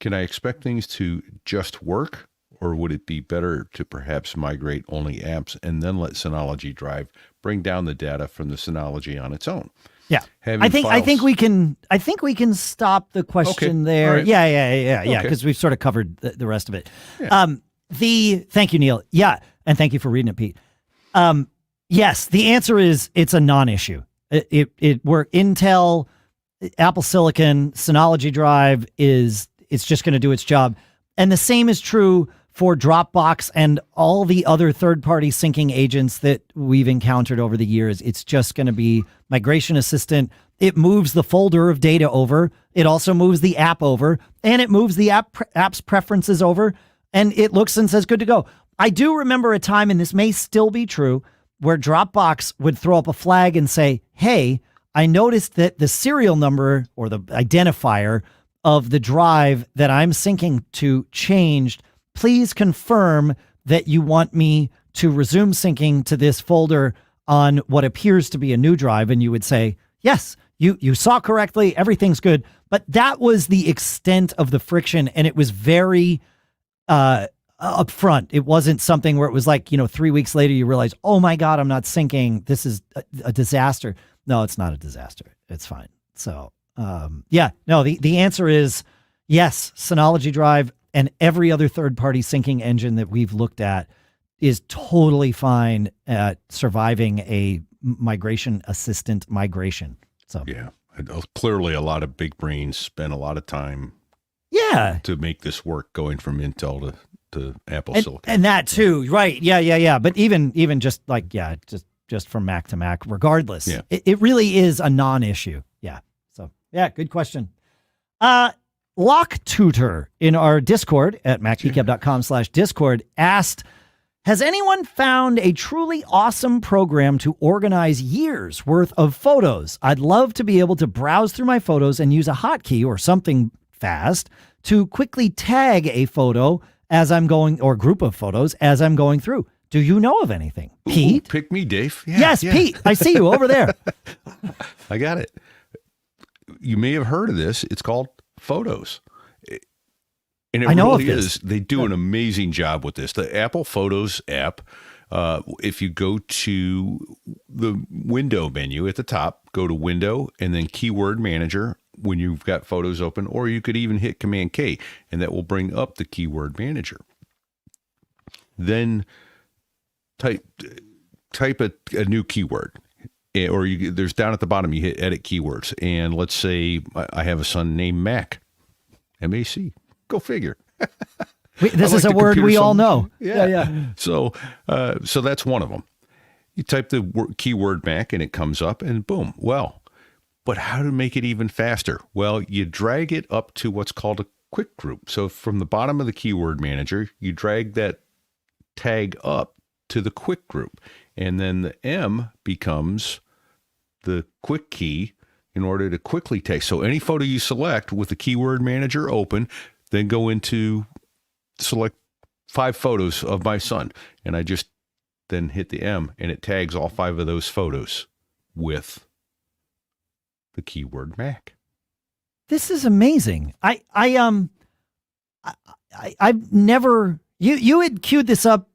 Can I expect things to just work, or would it be better to perhaps migrate only apps and then let Synology Drive bring down the data from the Synology on its own? Yeah. I think we can stop the question there. Right. Yeah, because we've sort of covered the rest of it. Yeah. Thank you, Neil. Yeah, and thank you for reading it, Pete. Yes, the answer is it's a non-issue. We're Intel, Apple Silicon, Synology Drive it's just going to do its job. And the same is true for Dropbox and all the other third-party syncing agents that we've encountered over the years. It's just going to be Migration Assistant. It moves the folder of data over. It also moves the app over, and it moves the app's preferences over, and it looks and says, good to go. I do remember a time, and this may still be true, where Dropbox would throw up a flag and say, hey, I noticed that the serial number or the identifier of the drive that I'm syncing to changed. Please confirm that you want me to resume syncing to this folder on what appears to be a new drive. And you would say, yes, you saw correctly. Everything's good. But that was the extent of the friction. And it was very upfront. It wasn't something where it was like, 3 weeks later, you realize, oh my God, I'm not syncing. This is a disaster. No, it's not a disaster. It's fine. So, the answer is yes, Synology Drive and every other third-party syncing engine that we've looked at is totally fine at surviving a Migration Assistant migration. So yeah, clearly a lot of big brains spent a lot of time to make this work going from Intel to Apple Silicon. And that too, right. Yeah. But even just just from Mac to Mac, regardless. Yeah. It really is a non-issue. Yeah. So, good question. LockTutor in our Discord at macgeekgab.com/Discord asked, Has anyone found a truly awesome program to organize years worth of photos? I'd love to be able to browse through my photos and use a hotkey or something fast to quickly tag a photo as I'm going, or group of photos as I'm going through. Do you know of anything? Pete? Ooh, pick me, Dave. Yeah, yes, yeah. Pete. I see you over there. I got it. You may have heard of this. It's called Photos. And it I know really of this. is. They do an amazing job with this. The Apple Photos app, if you go to the window menu at the top, go to Window and then Keyword Manager when you've got photos open, or you could even hit Command K, and that will bring up the Keyword Manager. Then type a new keyword, or there's down at the bottom, you hit Edit Keywords. And let's say I have a son named Mac, M-A-C. Go figure. This is a word we all know. Yeah. So that's one of them. You type the keyword Mac and it comes up and boom. Well, but how to make it even faster? Well, you drag it up to what's called a quick group. So from the bottom of the keyword manager, you drag that tag up to the quick group. And then the M becomes the quick key in order to quickly tag. So any photo you select with the keyword manager open, then go into select 5 photos of my son. And I just then hit the M and it tags all 5 of those photos with the keyword Mac. This is amazing. I've never, you had queued this up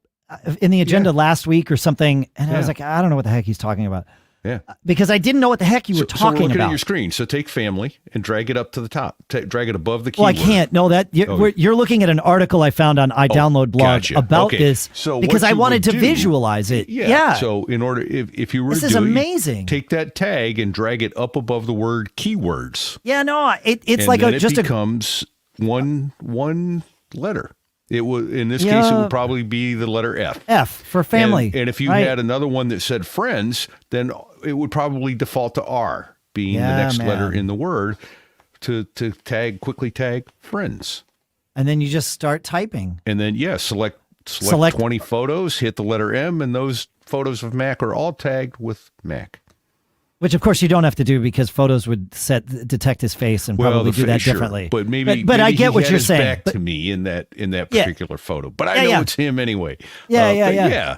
in the agenda last week or something. And I was like, I don't know what the heck he's talking about. Yeah. Because I didn't know what the heck you were So we're talking looking about. at your screen. So take family and drag it up to the top. Drag it above the Well, keyword. I can't. No, that you're looking at an article I found on iDownload blog gotcha. about Okay. this So because what I you wanted would to do- visualize it. Yeah. So in order, if you were This to is do it, you amazing. take that tag and drag it up above the word keywords. Yeah, no, it's And like then just it becomes one letter. It would, in this case, it would probably be the letter F. F for family. And if you right? had another one that said friends, then it would probably default to R, being the next letter in the word, to quickly tag friends. And then you just start typing. And then, select 20 photos, hit the letter M, and those photos of Mac are all tagged with Mac. Which, of course, you don't have to do because photos would detect his face and probably do that differently. But maybe I get he what had you're his saying. back to me in that particular photo. But I know it's him anyway. I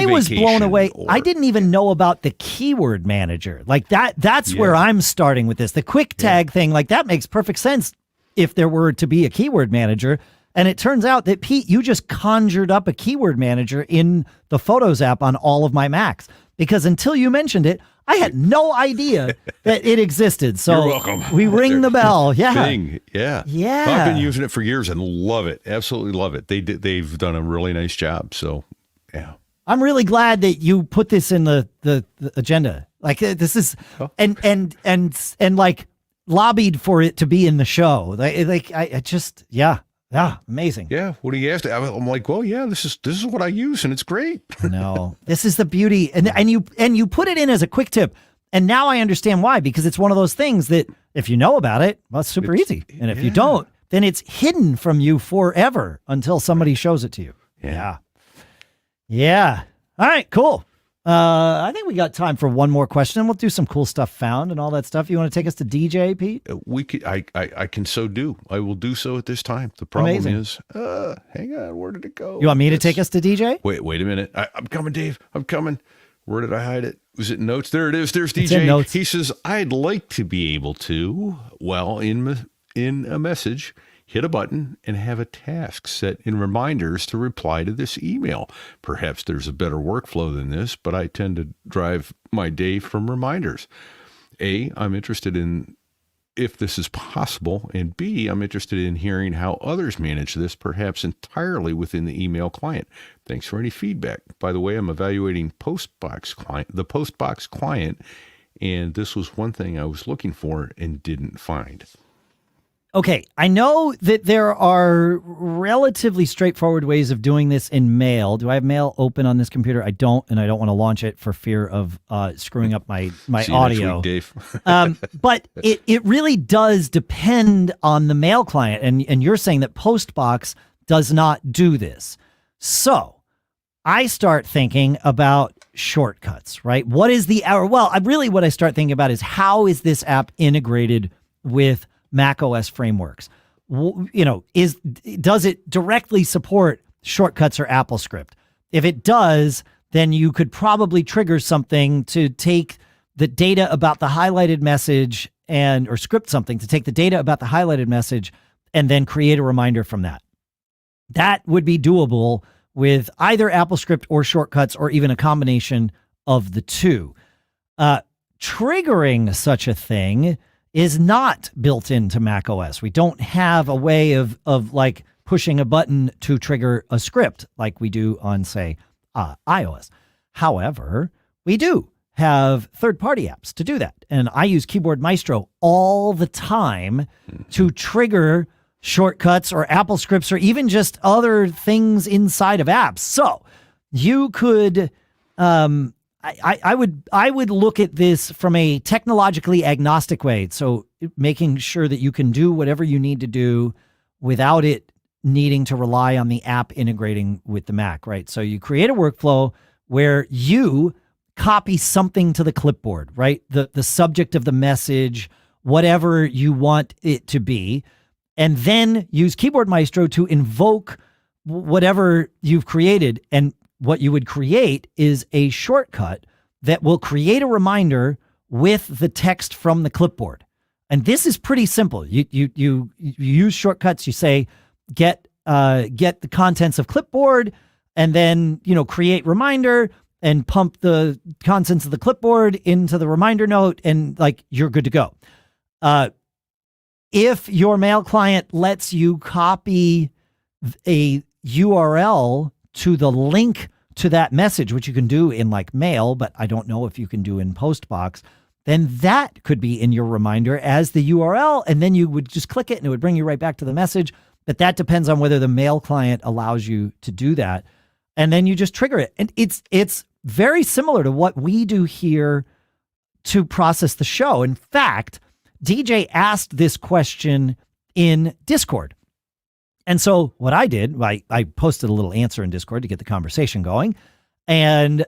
was blown away. Or, I didn't even know about the keyword manager. Like that's where I'm starting with this. The quick tag thing, like that makes perfect sense if there were to be a keyword manager. And it turns out that, Pete, you just conjured up a keyword manager in the Photos app on all of my Macs. Because until you mentioned it, I had no idea that it existed. So You're welcome. We ring the bell. Yeah. Thing. Yeah. Yeah. I've been using it for years and love it. Absolutely love it. They've done a really nice job. So, yeah. I'm really glad that you put this in the agenda. Like this is and like lobbied for it to be in the show. Amazing. Yeah. What do you ask? I'm like, well, yeah, this is what I use and it's great. No, this is the beauty. And you put it in as a quick tip. And now I understand why, because it's one of those things that if you know about it, well, it's super easy. And if you don't, then it's hidden from you forever until somebody shows it to you. Yeah. All right, cool. I think we got time for one more question. We'll do some cool stuff found and all that stuff. You want to take us to DJ, Pete? We could. I can so do. I will do so at this time. The problem is, hang on. Where did it go? You want me to take us to DJ? Wait a minute. I'm coming, Dave. I'm coming. Where did I hide it? Was it notes? There it is. There's It's in DJ. notes. He says, I'd like to be able to, in a message, hit a button and have a task set in reminders to reply to this email. Perhaps there's a better workflow than this, but I tend to drive my day from reminders. A, I'm interested in if this is possible, and B, I'm interested in hearing how others manage this, perhaps entirely within the email client. Thanks for any feedback. By the way, I'm evaluating the Postbox client, and this was one thing I was looking for and didn't find. Okay, I know that there are relatively straightforward ways of doing this in Mail. Do I have Mail open on this computer? I don't, and I don't want to launch it for fear of screwing up my See audio. you next week, Dave. But it really does depend on the Mail client, and you're saying that Postbox does not do this. So I start thinking about shortcuts, right? What is the hour? Well, what I start thinking about is how is this app integrated with macOS frameworks? Does it directly support shortcuts or AppleScript? If it does, then you could probably trigger something to take the data about the highlighted message or script something to take the data about the highlighted message and then create a reminder from that. That would be doable with either AppleScript or shortcuts or even a combination of the two. Triggering such a thing is not built into macOS. We don't have a way of like pushing a button to trigger a script like we do on, say, iOS. However, we do have third-party apps to do that. And I use Keyboard Maestro all the time to trigger shortcuts or Apple scripts or even just other things inside of apps. So you could, I would look at this from a technologically agnostic way. So making sure that you can do whatever you need to do without it needing to rely on the app integrating with the Mac, right? So you create a workflow where you copy something to the clipboard, right? The subject of the message, whatever you want it to be, and then use Keyboard Maestro to invoke whatever you've created. And what you would create is a shortcut that will create a reminder with the text from the clipboard. And this is pretty simple. You use shortcuts. You say, get the contents of clipboard, and then, create reminder and pump the contents of the clipboard into the reminder note, and like you're good to go. If your mail client lets you copy a URL to the link to that message, which you can do in like Mail, but I don't know if you can do in Postbox, then that could be in your reminder as the URL, and then you would just click it and it would bring you right back to the message. But that depends on whether the mail client allows you to do that. And then you just trigger it. And it's very similar to what we do here to process the show. In fact, DJ asked this question in Discord. And so what I did, I posted a little answer in Discord to get the conversation going. And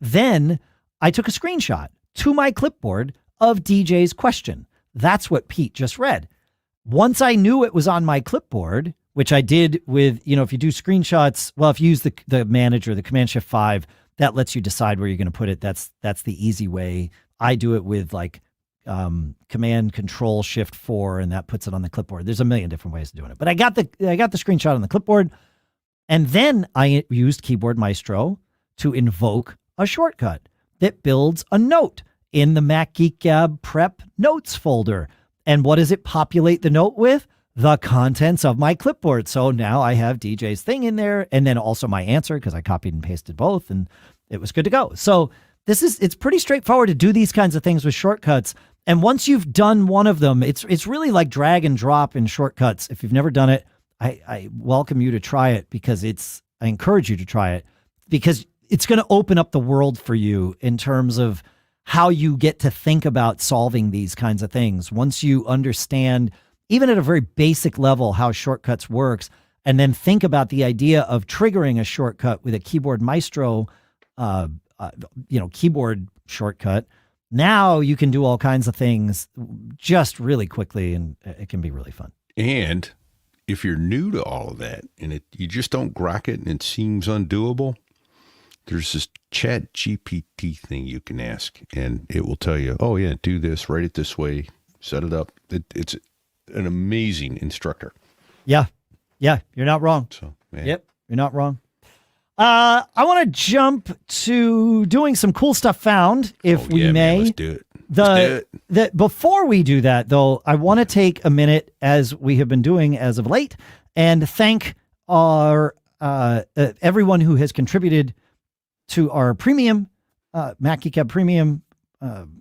then I took a screenshot to my clipboard of DJ's question. That's what Pete just read. Once I knew it was on my clipboard, which I did with, if you do screenshots, well, if you use the manager, the Command-Shift-5, that lets you decide where you're going to put it. That's the easy way. I do it with like Command-Control-Shift-4, and that puts it on the clipboard. There's a million different ways of doing it. But I got the screenshot on the clipboard, and then I used Keyboard Maestro to invoke a shortcut that builds a note in the Mac Geek Gab prep notes folder. And what does it populate the note with? The contents of my clipboard. So now I have DJ's thing in there, and then also my answer, because I copied and pasted both, and it was good to go. So it's pretty straightforward to do these kinds of things with shortcuts. And once you've done one of them, it's really like drag and drop in shortcuts. If you've never done it, I welcome you to try it, because I encourage you to try it, because it's going to open up the world for you in terms of how you get to think about solving these kinds of things. Once you understand, even at a very basic level, how shortcuts works, and then think about the idea of triggering a shortcut with a Keyboard Maestro, keyboard shortcut, now you can do all kinds of things just really quickly, and it can be really fun. And if you're new to all of that and you just don't grok it and it seems undoable, there's this Chat GPT thing you can ask, and it will tell you, oh yeah, do this, write it this way, set it up. It's an amazing instructor. Yeah, you're not wrong. So, man. Yep, you're not wrong. I want to jump to doing some cool stuff found, if we may. Man, let's do it. Before we do that, though, I want to take a minute, as we have been doing as of late, and thank our everyone who has contributed to our premium, Mac Geek Gab premium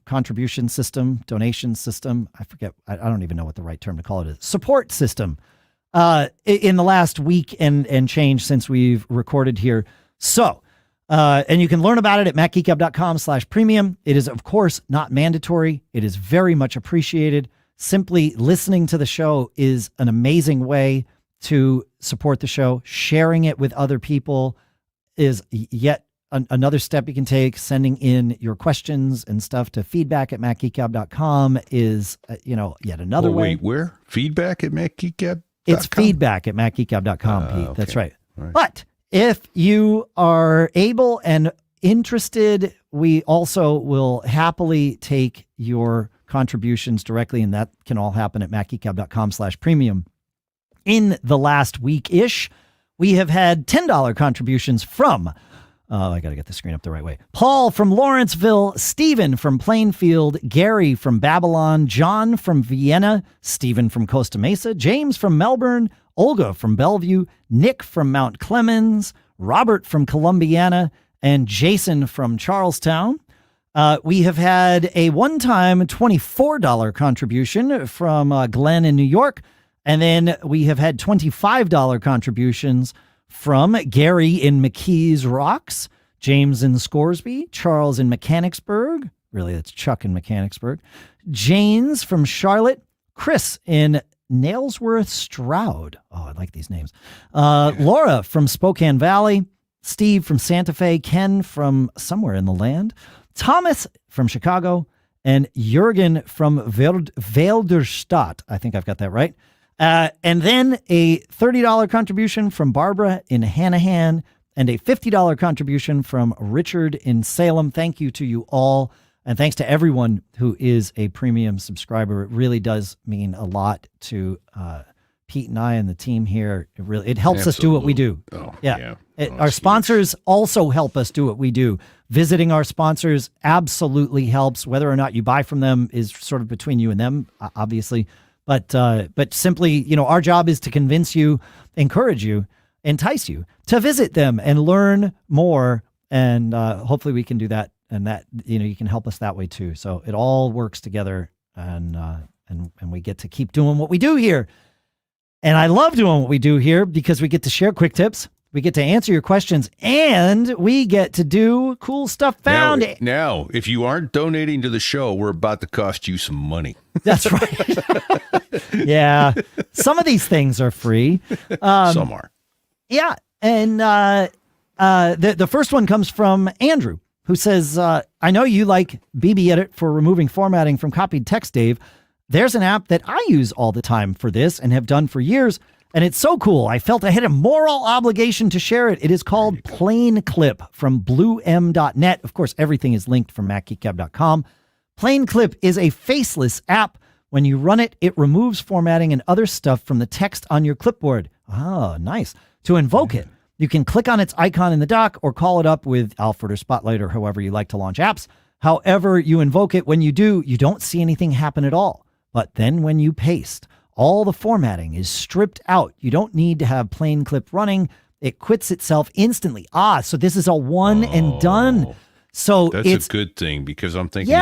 contribution system, donation system. I forget. I don't even know what the right term to call it is. Support system in the last week and change since we've recorded here. So, and you can learn about it at macgeekgab.com/premium. It is, of course, not mandatory. It is very much appreciated. Simply listening to the show is an amazing way to support the show. Sharing it with other people is yet another step you can take. Sending in your questions and stuff to feedback@macgeekgab.com is, yet another way. Wait, where? Feedback at macgeekgab.com? It's feedback@macgeekgab.com, Pete. Okay. That's right. Right. But if you are able and interested, we also will happily take your contributions directly, and that can all happen at macgeekgab.com/premium. In the last week-ish, we have had $10 contributions from, I got to get the screen up the right way, Paul from Lawrenceville, Stephen from Plainfield, Gary from Babylon, John from Vienna, Stephen from Costa Mesa, James from Melbourne, Olga from Bellevue, Nick from Mount Clemens, Robert from Columbiana, and Jason from Charlestown. We have had a one-time $24 contribution from Glenn in New York. And then we have had $25 contributions from Gary in McKees Rocks, James in Scoresby, Charles in Mechanicsburg. Really, that's Chuck in Mechanicsburg. Janes from Charlotte, Chris in Nailsworth Stroud. Oh, I like these names. Laura from Spokane Valley, Steve from Santa Fe, Ken from somewhere in the land, Thomas from Chicago, and Jurgen from Velderstadt. I think I've got that right. And then a $30 contribution from Barbara in Hanahan and a $50 contribution from Richard in Salem. Thank you to you all. And thanks to everyone who is a premium subscriber. It really does mean a lot to Pete and I and the team here. It helps us do what we do. Oh, yeah. Our sponsors also help us do what we do. Visiting our sponsors absolutely helps. Whether or not you buy from them is sort of between you and them, obviously. But simply, our job is to convince you, encourage you, entice you to visit them and learn more. And hopefully we can do that. And that, you can help us that way too. So it all works together, and we get to keep doing what we do here. And I love doing what we do here because we get to share quick tips. We get to answer your questions, and we get to do cool stuff found. Now, if you aren't donating to the show, we're about to cost you some money. That's right. Yeah. Some of these things are free. Some are. Yeah. And the first one comes from Andrew, who says, I know you like BB Edit for removing formatting from copied text, Dave. There's an app that I use all the time for this and have done for years. And it's so cool. I felt I had a moral obligation to share it. It is called Plain Clip from bluem.net. Of course, everything is linked from macgeekgab.com. Plain Clip is a faceless app. When you run it, it removes formatting and other stuff from the text on your clipboard. Oh, nice. To invoke it, you can click on its icon in the dock or call it up with Alfred or Spotlight or however you like to launch apps. However you invoke it, when you do, you don't see anything happen at all. But then when you paste, all the formatting is stripped out. You don't need to have Plain Clip running. It quits itself instantly. So this is a one and done. So that's a good thing, because I'm thinking,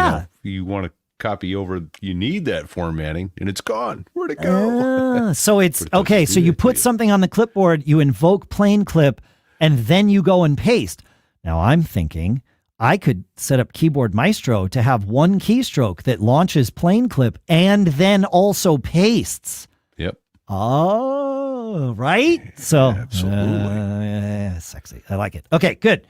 you want to copy over, you need that formatting, and it's gone. Where'd it go? So it's okay. So you put something on the clipboard, you invoke Plain Clip, and then you go and paste. Now I'm thinking I could set up Keyboard Maestro to have one keystroke that launches Plain Clip and then also pastes. Yep. Oh, right? So, absolutely. Sexy. I like it. Okay, good.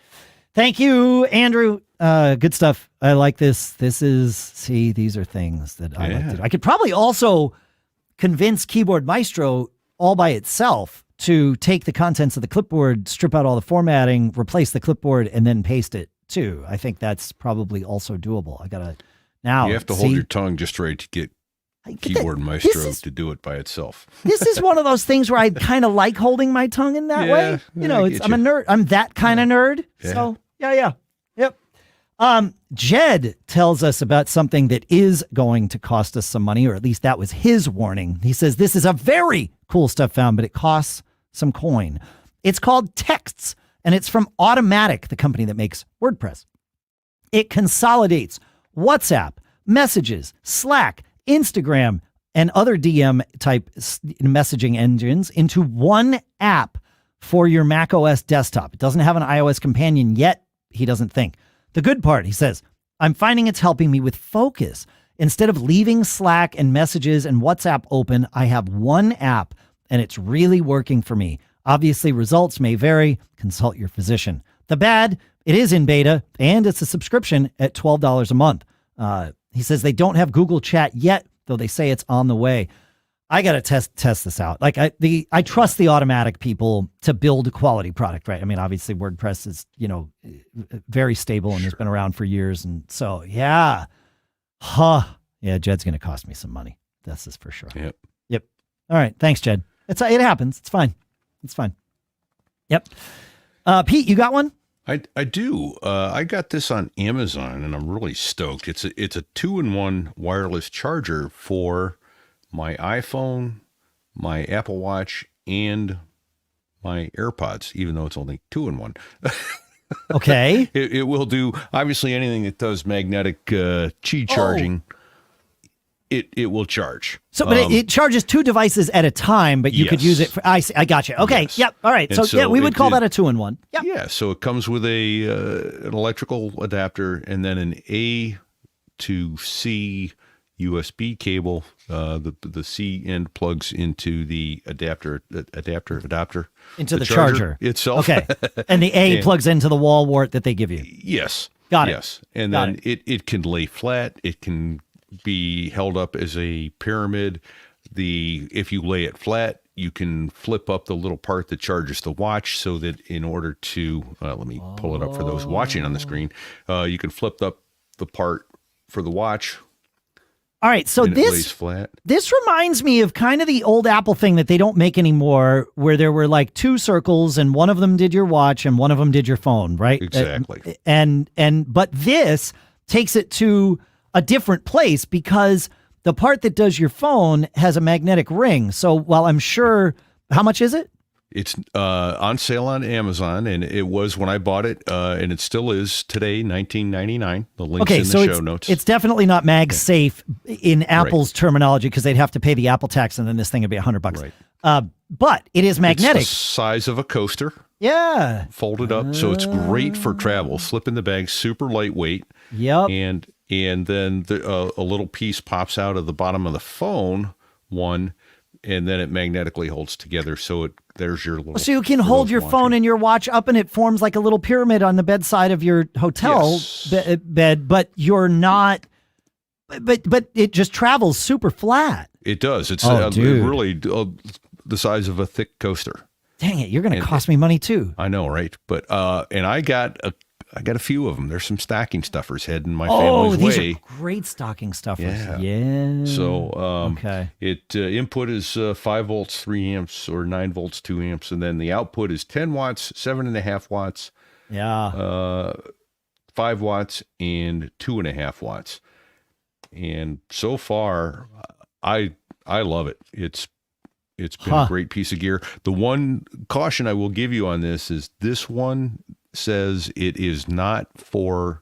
Thank you, Andrew. Good stuff. I like this. These are things that I like to do. I could probably also convince Keyboard Maestro all by itself to take the contents of the clipboard, strip out all the formatting, replace the clipboard, and then paste it too. I think that's probably also doable. I gotta now. You have to hold your tongue just right to get Keyboard Maestro to do it by itself. This is one of those things where I kind of like holding my tongue in that way. I'm a nerd. I'm that kind of nerd. Yeah. So yep. Jedd tells us about something that is going to cost us some money, or at least that was his warning. He says this is a very cool stuff found, but it costs some coin. It's called Texts. And it's from Automatic, the company that makes WordPress. It consolidates WhatsApp, messages, Slack, Instagram, and other DM type messaging engines into one app for your macOS desktop. It doesn't have an iOS companion yet, he doesn't think. The good part, he says, I'm finding it's helping me with focus. Instead of leaving Slack and messages and WhatsApp open, I have one app and it's really working for me. Obviously, results may vary. Consult your physician. The bad, it is in beta, and it's a subscription at $12 a month. He says they don't have Google Chat yet, though they say it's on the way. I got to test this out. Like I trust the Automatic people to build a quality product, right? I mean, obviously WordPress is, very stable and has been around for years. And so, yeah. Yeah, Jedd's going to cost me some money. That's this for sure. Yep. All right. Thanks, Jedd. It happens. It's fine. Yep. Pete, you got one? I do. I got this on Amazon, and I'm really stoked. It's a 2-in-1 wireless charger for my iPhone, my Apple Watch, and my AirPods, even though it's only 2-in-1. Okay. It will do, obviously, anything that does magnetic Qi charging. It will charge. So, but it charges 2 devices at a time, but you could use it for, I got you. Okay. Yes. Yep. All right. So yeah, we would call that a 2-in-1. Yep. Yeah. So it comes with an electrical adapter and then an A to C USB cable. The C end plugs into the adapter into the charger itself. Okay. And the A plugs into the wall wart that they give you. Yes. Got it. Yes. And then it can lay flat. It can be held up as a pyramid. If you lay it flat, you can flip up the little part that charges the watch, so that in order to let me pull it up for those watching on the screen, you can flip up the part for the watch. All right, so it lays flat. This reminds me of kind of the old Apple thing that they don't make anymore, where there were like 2 circles and one of them did your watch and one of them did your phone, right? Exactly. But this takes it to a different place, because the part that does your phone has a magnetic ring. So while I'm sure, how much is it? It's on sale on Amazon, and it was when I bought it, and it still is today, $19.99. The link's in the show notes. It's definitely not safe in Apple's terminology, because they'd have to pay the Apple tax, and then this thing would be $100. Right. But it is magnetic. It's the size of a coaster. Yeah. Folded up, so it's great for travel. Slip in the bag, super lightweight. Yep. And then a little piece pops out of the bottom of the phone one, and then it magnetically holds together. So there's your little. So you can hold your phone and your watch up, and it forms like a little pyramid on the bedside of your hotel bed. But you're not. But it just travels super flat. It does. It's really the size of a thick coaster. Dang it! You're going to cost me money too. I know, right? But and I got a few of them. There's some stocking stuffers heading my family's way. Oh, these are great stocking stuffers. Yeah. So input is 5 volts, 3 amps, or 9 volts, 2 amps, and then the output is 10 watts, 7.5 watts. Yeah. 5 watts and 2.5 watts. And so far, I love it. It's been a great piece of gear. The one caution I will give you on this is this one says it is not for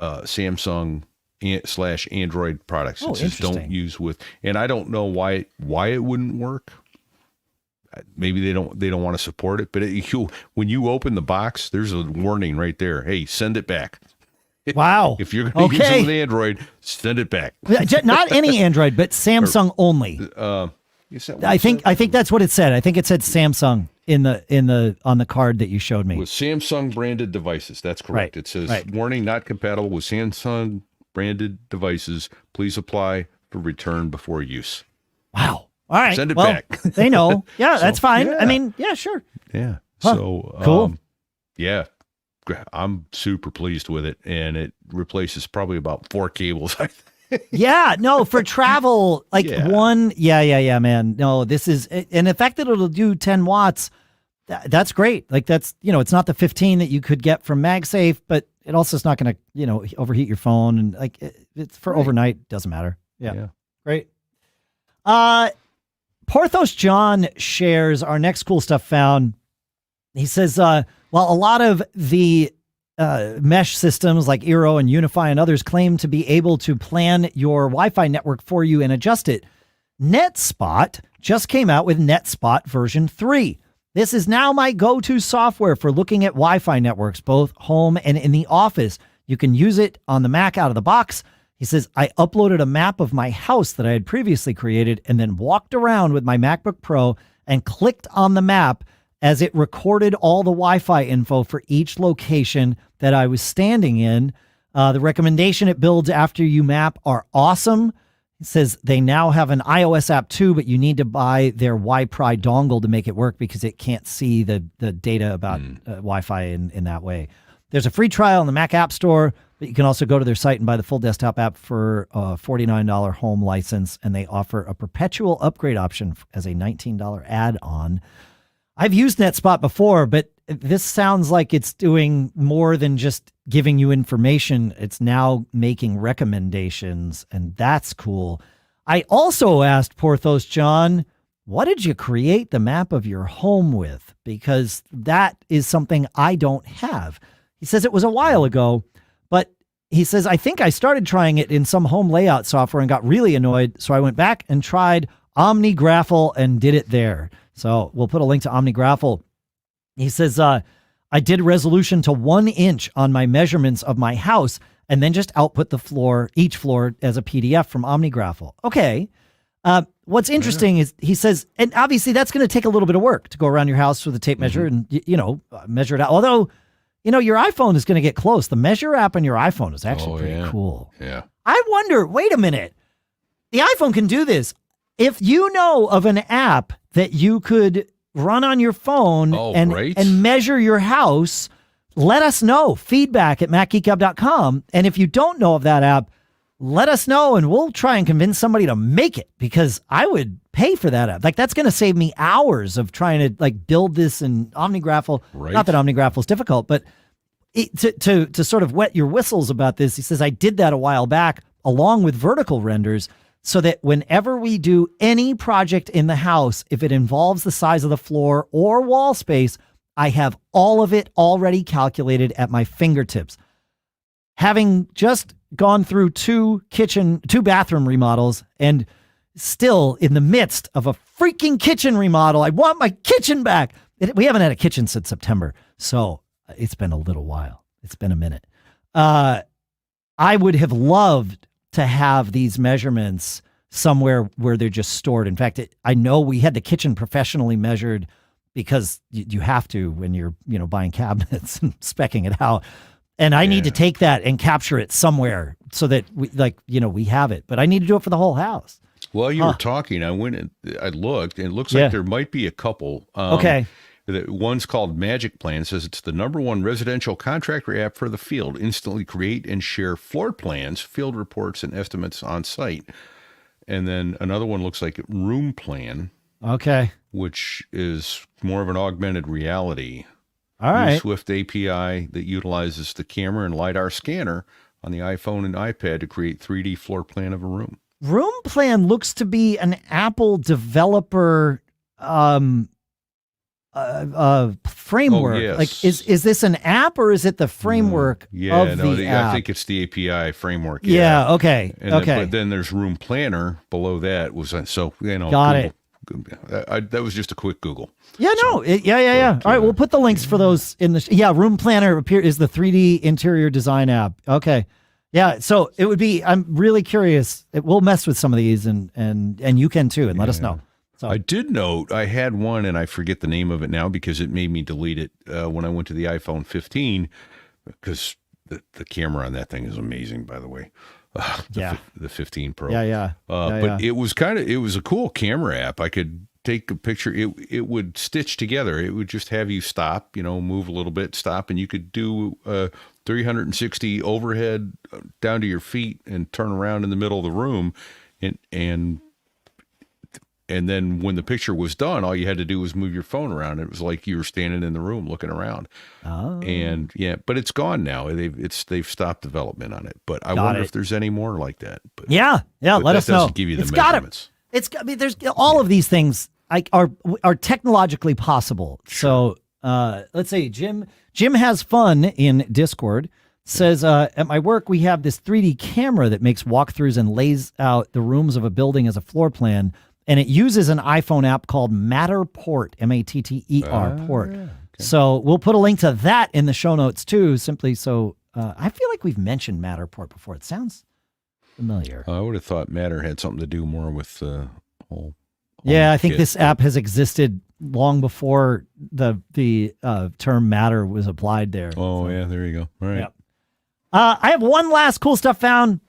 Samsung / Android products. It says don't use with, and I don't know why it wouldn't work. Maybe they don't want to support it. But when you open the box, there's a warning right there. Hey, send it back. Wow. If you're going to use it with Android, send it back. Not any Android, but Samsung only. I think that's what it said. I think it said Samsung on the card that you showed me. With Samsung branded devices, that's correct. It says warning, not compatible with Samsung branded devices. Please apply for return before use. Wow. All right. Send it back. They know. Yeah, that's fine. Yeah. I mean, yeah, sure. Yeah. Huh. So cool. Yeah. I'm super pleased with it, and it replaces probably about 4 cables. Yeah, no, for travel, one. Yeah, man. No, this is, and the fact that it'll do 10 watts, that's great. Like that's, it's not the 15 that you could get from MagSafe, but it also is not going to, overheat your phone, and like it's for overnight. Doesn't matter. Yeah. Great. Porthos John shares our next cool stuff found. He says, while a lot of the mesh systems like Eero and Unify and others claim to be able to plan your Wi-Fi network for you and adjust it, NetSpot just came out with NetSpot version 3. This is now my go-to software for looking at Wi-Fi networks, both home and in the office. You can use it on the Mac out of the box. He says, I uploaded a map of my house that I had previously created and then walked around with my MacBook Pro and clicked on the map as it recorded all the Wi-Fi info for each location that I was standing in. The recommendation it builds after you map are awesome. It says they now have an iOS app too, but you need to buy their Wi-Fi dongle to make it work because it can't see the data about Wi-Fi in that way. There's a free trial in the Mac App Store, but you can also go to their site and buy the full desktop app for a $49 home license, and they offer a perpetual upgrade option as a $19 add-on. I've used NetSpot before, but this sounds like it's doing more than just giving you information. It's now making recommendations, and that's cool. I also asked Porthos-Jon, what did you create the map of your home with? Because that is something I don't have. He says it was a while ago, but he says, I think I started trying it in some home layout software and got really annoyed, so I went back and tried OmniGraffle and did it there. So we'll put a link to OmniGraffle. He says, I did resolution to 1 inch on my measurements of my house and then just output each floor as a PDF from OmniGraffle. Okay. What's interesting is he says, and obviously that's going to take a little bit of work to go around your house with a tape measure and, measure it out. Although, your iPhone is going to get close. The Measure app on your iPhone is actually pretty cool. Yeah. I wonder, wait a minute. The iPhone can do this. If you know of an app that you could run on your phone and measure your house, let us know. Feedback at macgeekgab.com. And if you don't know of that app, let us know and we'll try and convince somebody to make it, because I would pay for that app. Like, that's going to save me hours of trying to build this in OmniGraffle. Right. Not that OmniGraffle is difficult, but to sort of wet your whistles about this, he says, I did that a while back along with vertical renders, so that whenever we do any project in the house, if it involves the size of the floor or wall space, I have all of it already calculated at my fingertips. Having just gone through two bathroom remodels and still in the midst of a freaking kitchen remodel, I want my kitchen back. We haven't had a kitchen since September, so it's been a little while. It's been a minute. I would have loved to have these measurements somewhere where they're just stored. In fact, I know we had the kitchen professionally measured because you have to when you're, buying cabinets and speccing it out. And I need to take that and capture it somewhere so that we have it. But I need to do it for the whole house. While you were talking, I went and I looked, and it looks like there might be a couple. Okay. One's called Magic Plan. It says it's the #1 residential contractor app for the field. Instantly create and share floor plans, field reports, and estimates on site. And then another one looks like RoomPlan. Okay. Which is more of an augmented reality. All right. Swift API that utilizes the camera and LiDAR scanner on the iPhone and iPad to create 3D floor plan of a room. RoomPlan looks to be an Apple developer framework. Oh, yes. Like, is this an app or is it the framework of the app? I think it's the API framework. Yeah. Okay. But then there's Room Planner below that. Got it. That was just a quick Google. Yeah, no. All right, we'll put the links for those in the Room Planner is the 3D interior design app. Okay. Yeah, so it would be, I'm really curious. We'll mess with some of these and you can too, and let us know. So I did note I had one, and I forget the name of it now because it made me delete it when I went to the iPhone 15, because the camera on that thing is amazing, by the way. The 15 Pro. But it was a cool camera app. I could take a picture. It would stitch together. It would just have you stop, move a little bit, stop, and you could do 360 overhead down to your feet and turn around in the middle of the room, and then when the picture was done, all you had to do was move your phone around. It was like you were standing in the room looking around. Oh. And but it's gone now. They've stopped development on it. But I wonder if there's any more like that. But, but let us know. Doesn't give you the measurements. There's all of these things are technologically possible. Sure. So let's say Jim has fun in Discord. Says, at my work, we have this 3D camera that makes walkthroughs and lays out the rooms of a building as a floor plan. And it uses an iPhone app called Matterport, Matter port. Okay. So we'll put a link to that in the show notes too, simply so I feel like we've mentioned Matterport before. It sounds familiar. I would have thought Matter had something to do more with the whole Yeah, I think kit. this app has existed long before the term matter was applied there. Oh, yeah, there you go. All right. Yep. I have one last cool stuff found.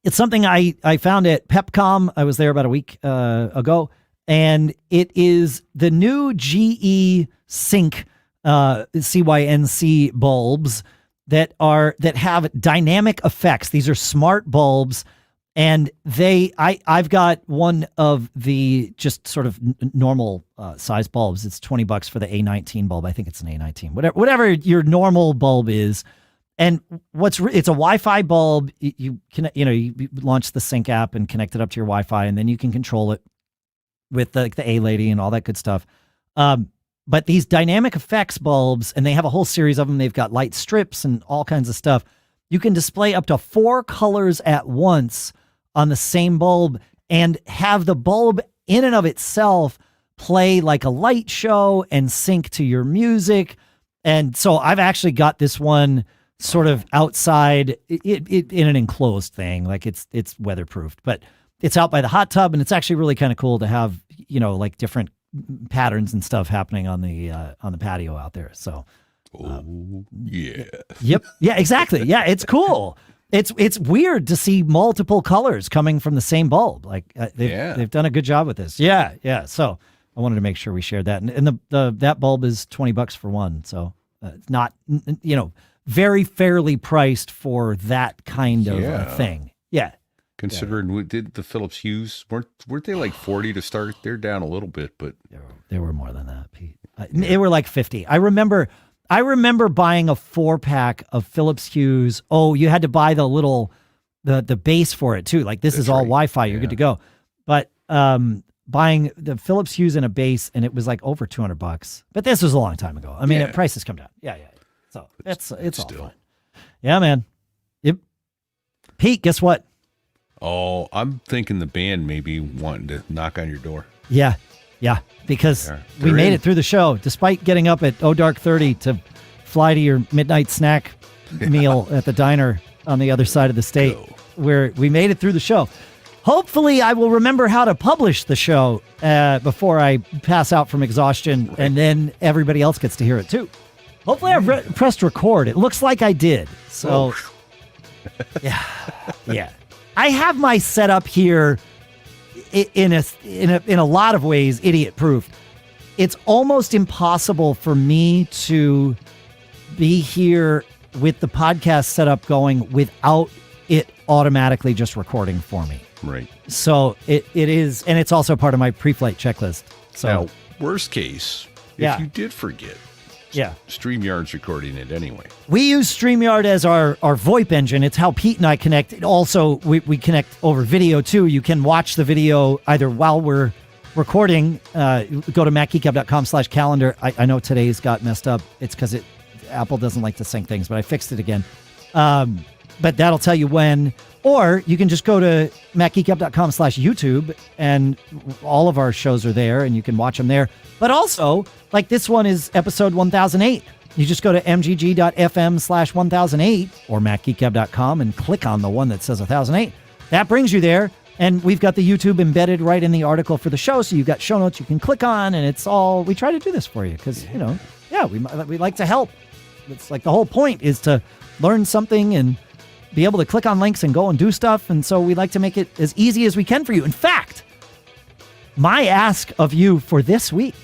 It's something I found at Pepcom. I was there about a week ago, and it is the new GE Sync CYNC bulbs that have dynamic effects. These are smart bulbs, and I've got one of the just sort of normal size bulbs. It's $20 for the A19 bulb. I think it's an A19. Whatever your normal bulb is. And it's a Wi-Fi bulb. You launch the Sync app and connect it up to your Wi-Fi, and then you can control it with the A-Lady and all that good stuff. But these dynamic effects bulbs, and they have a whole series of them. They've got light strips and all kinds of stuff. You can display up to 4 colors at once on the same bulb and have the bulb in and of itself play like a light show and sync to your music. And so I've actually got this one sort of outside in an enclosed thing. Like it's weatherproofed, but it's out by the hot tub, and it's actually really kind of cool to have, like different patterns and stuff happening on the patio out there. So, yeah. Yep. Yeah, exactly. Yeah. It's cool. It's weird to see multiple colors coming from the same bulb. Like they've done a good job with this. Yeah. Yeah. So I wanted to make sure we shared that. And that bulb is $20 for one. So it's not, very fairly priced for that kind of thing. Yeah. Considering we did the Philips Hues, weren't they like 40 to start? They're down a little bit, but they were more than that, Pete. They were like 50. I remember buying a 4-pack of Philips Hues. Oh, you had to buy the base for it too. Like this is all Wi-Fi. You're good to go. But buying the Philips Hues in a base, and it was like over $200. But this was a long time ago. I mean, prices come down. Yeah. So it's all fine. Yeah, man. Yep. Pete, guess what? Oh, I'm thinking the band maybe wanting to knock on your door. Yeah, because we made it through the show, despite getting up at dark 30 to fly to your midnight snack meal at the diner on the other side of the state, where we made it through the show. Hopefully, I will remember how to publish the show before I pass out from exhaustion, and then everybody else gets to hear it too. Hopefully, I've pressed record. It looks like I did. So, yeah. I have my setup here in a lot of ways idiot proof. It's almost impossible for me to be here with the podcast setup going without it automatically just recording for me. Right. So it is, and it's also part of my pre-flight checklist. So now, worst case, if you did forget, StreamYard's recording it anyway. We use StreamYard as our VoIP engine. It's how Pete and I connect. Also, we connect over video too. You can watch the video either while we're recording. Go to macgeekgab.com/calendar. I know today's got messed up. It's because Apple doesn't like to sync things, but I fixed it again. But that'll tell you when. Or you can just go to macgeekgab.com/YouTube, and all of our shows are there, and you can watch them there. But also, like this one is episode 1008. You just go to mgg.fm/1008 or macgeekgab.com and click on the one that says 1008. That brings you there, and we've got the YouTube embedded right in the article for the show, so you've got show notes you can click on, and it's all, we try to do this for you because, we like to help. It's like the whole point is to learn something and be able to click on links and go and do stuff. And so we like to make it as easy as we can for you. In fact, my ask of you for this week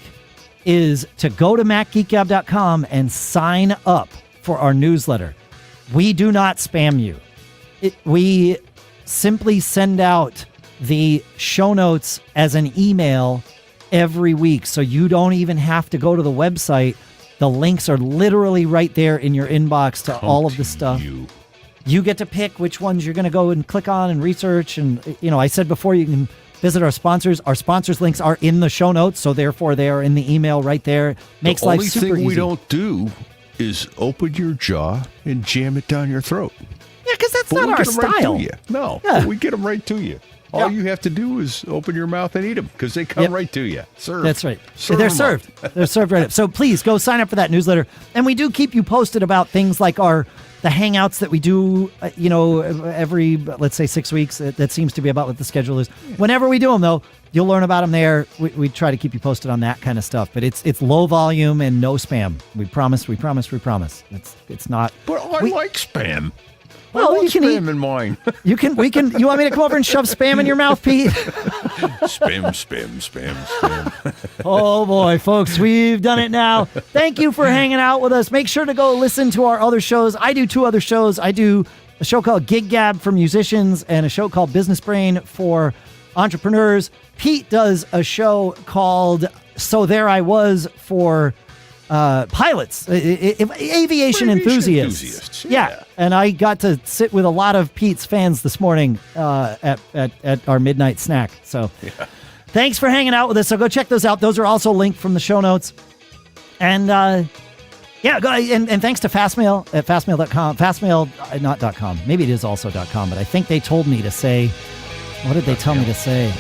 is to go to macgeekgab.com and sign up for our newsletter. We do not spam you. We simply send out the show notes as an email every week. So you don't even have to go to the website. The links are literally right there in your inbox to all of the stuff. You get to pick which ones you're going to go and click on and research. And, I said before, you can visit our sponsors. Our sponsors' links are in the show notes, so therefore they are in the email right there. Makes life super easy. The only thing we don't do is open your jaw and jam it down your throat. Yeah, because that's not our style. Right no, we get them right to you. All you have to do is open your mouth and eat them because they come right to you. Served. That's right. They're served. They're served right up. So please go sign up for that newsletter. And we do keep you posted about things like the the hangouts that we do, every, let's say 6 weeks. That seems to be about what the schedule is. Whenever we do them, though, you'll learn about them there. We try to keep you posted on that kind of stuff, but it's low volume and no spam. We promise. It's not. But I like spam. Well, I want you can spam in mine. You want me to come over and shove spam in your mouth, Pete? Spam. Oh boy, folks, we've done it now. Thank you for hanging out with us. Make sure to go listen to our other shows. I do 2 other shows. I do a show called Geek Gab for musicians and a show called Business Brain for entrepreneurs. Pete does a show called So There I Was for pilots, aviation enthusiasts. Yeah. And I got to sit with a lot of Pete's fans this morning at our midnight snack. So thanks for hanging out with us. So go check those out. Those are also linked from the show notes. And go and thanks to Fastmail at fastmail.com. Fastmail, not .com. Maybe it is also .com, but I think they told me to say, what did they tell me to say?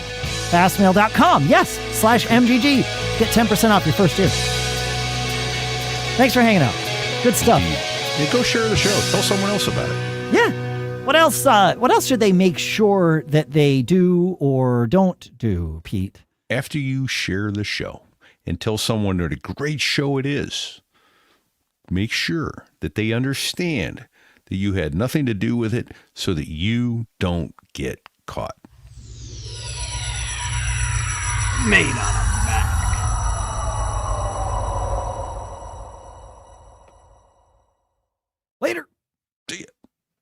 Fastmail.com. Yes, /MGG. Get 10% off your first year. Thanks for hanging out. Good stuff. Yeah, go share the show. Tell someone else about it. Yeah. What else? What else should they make sure that they do or don't do, Pete? After you share the show and tell someone what a great show it is, make sure that they understand that you had nothing to do with it so that you don't get caught. Made on a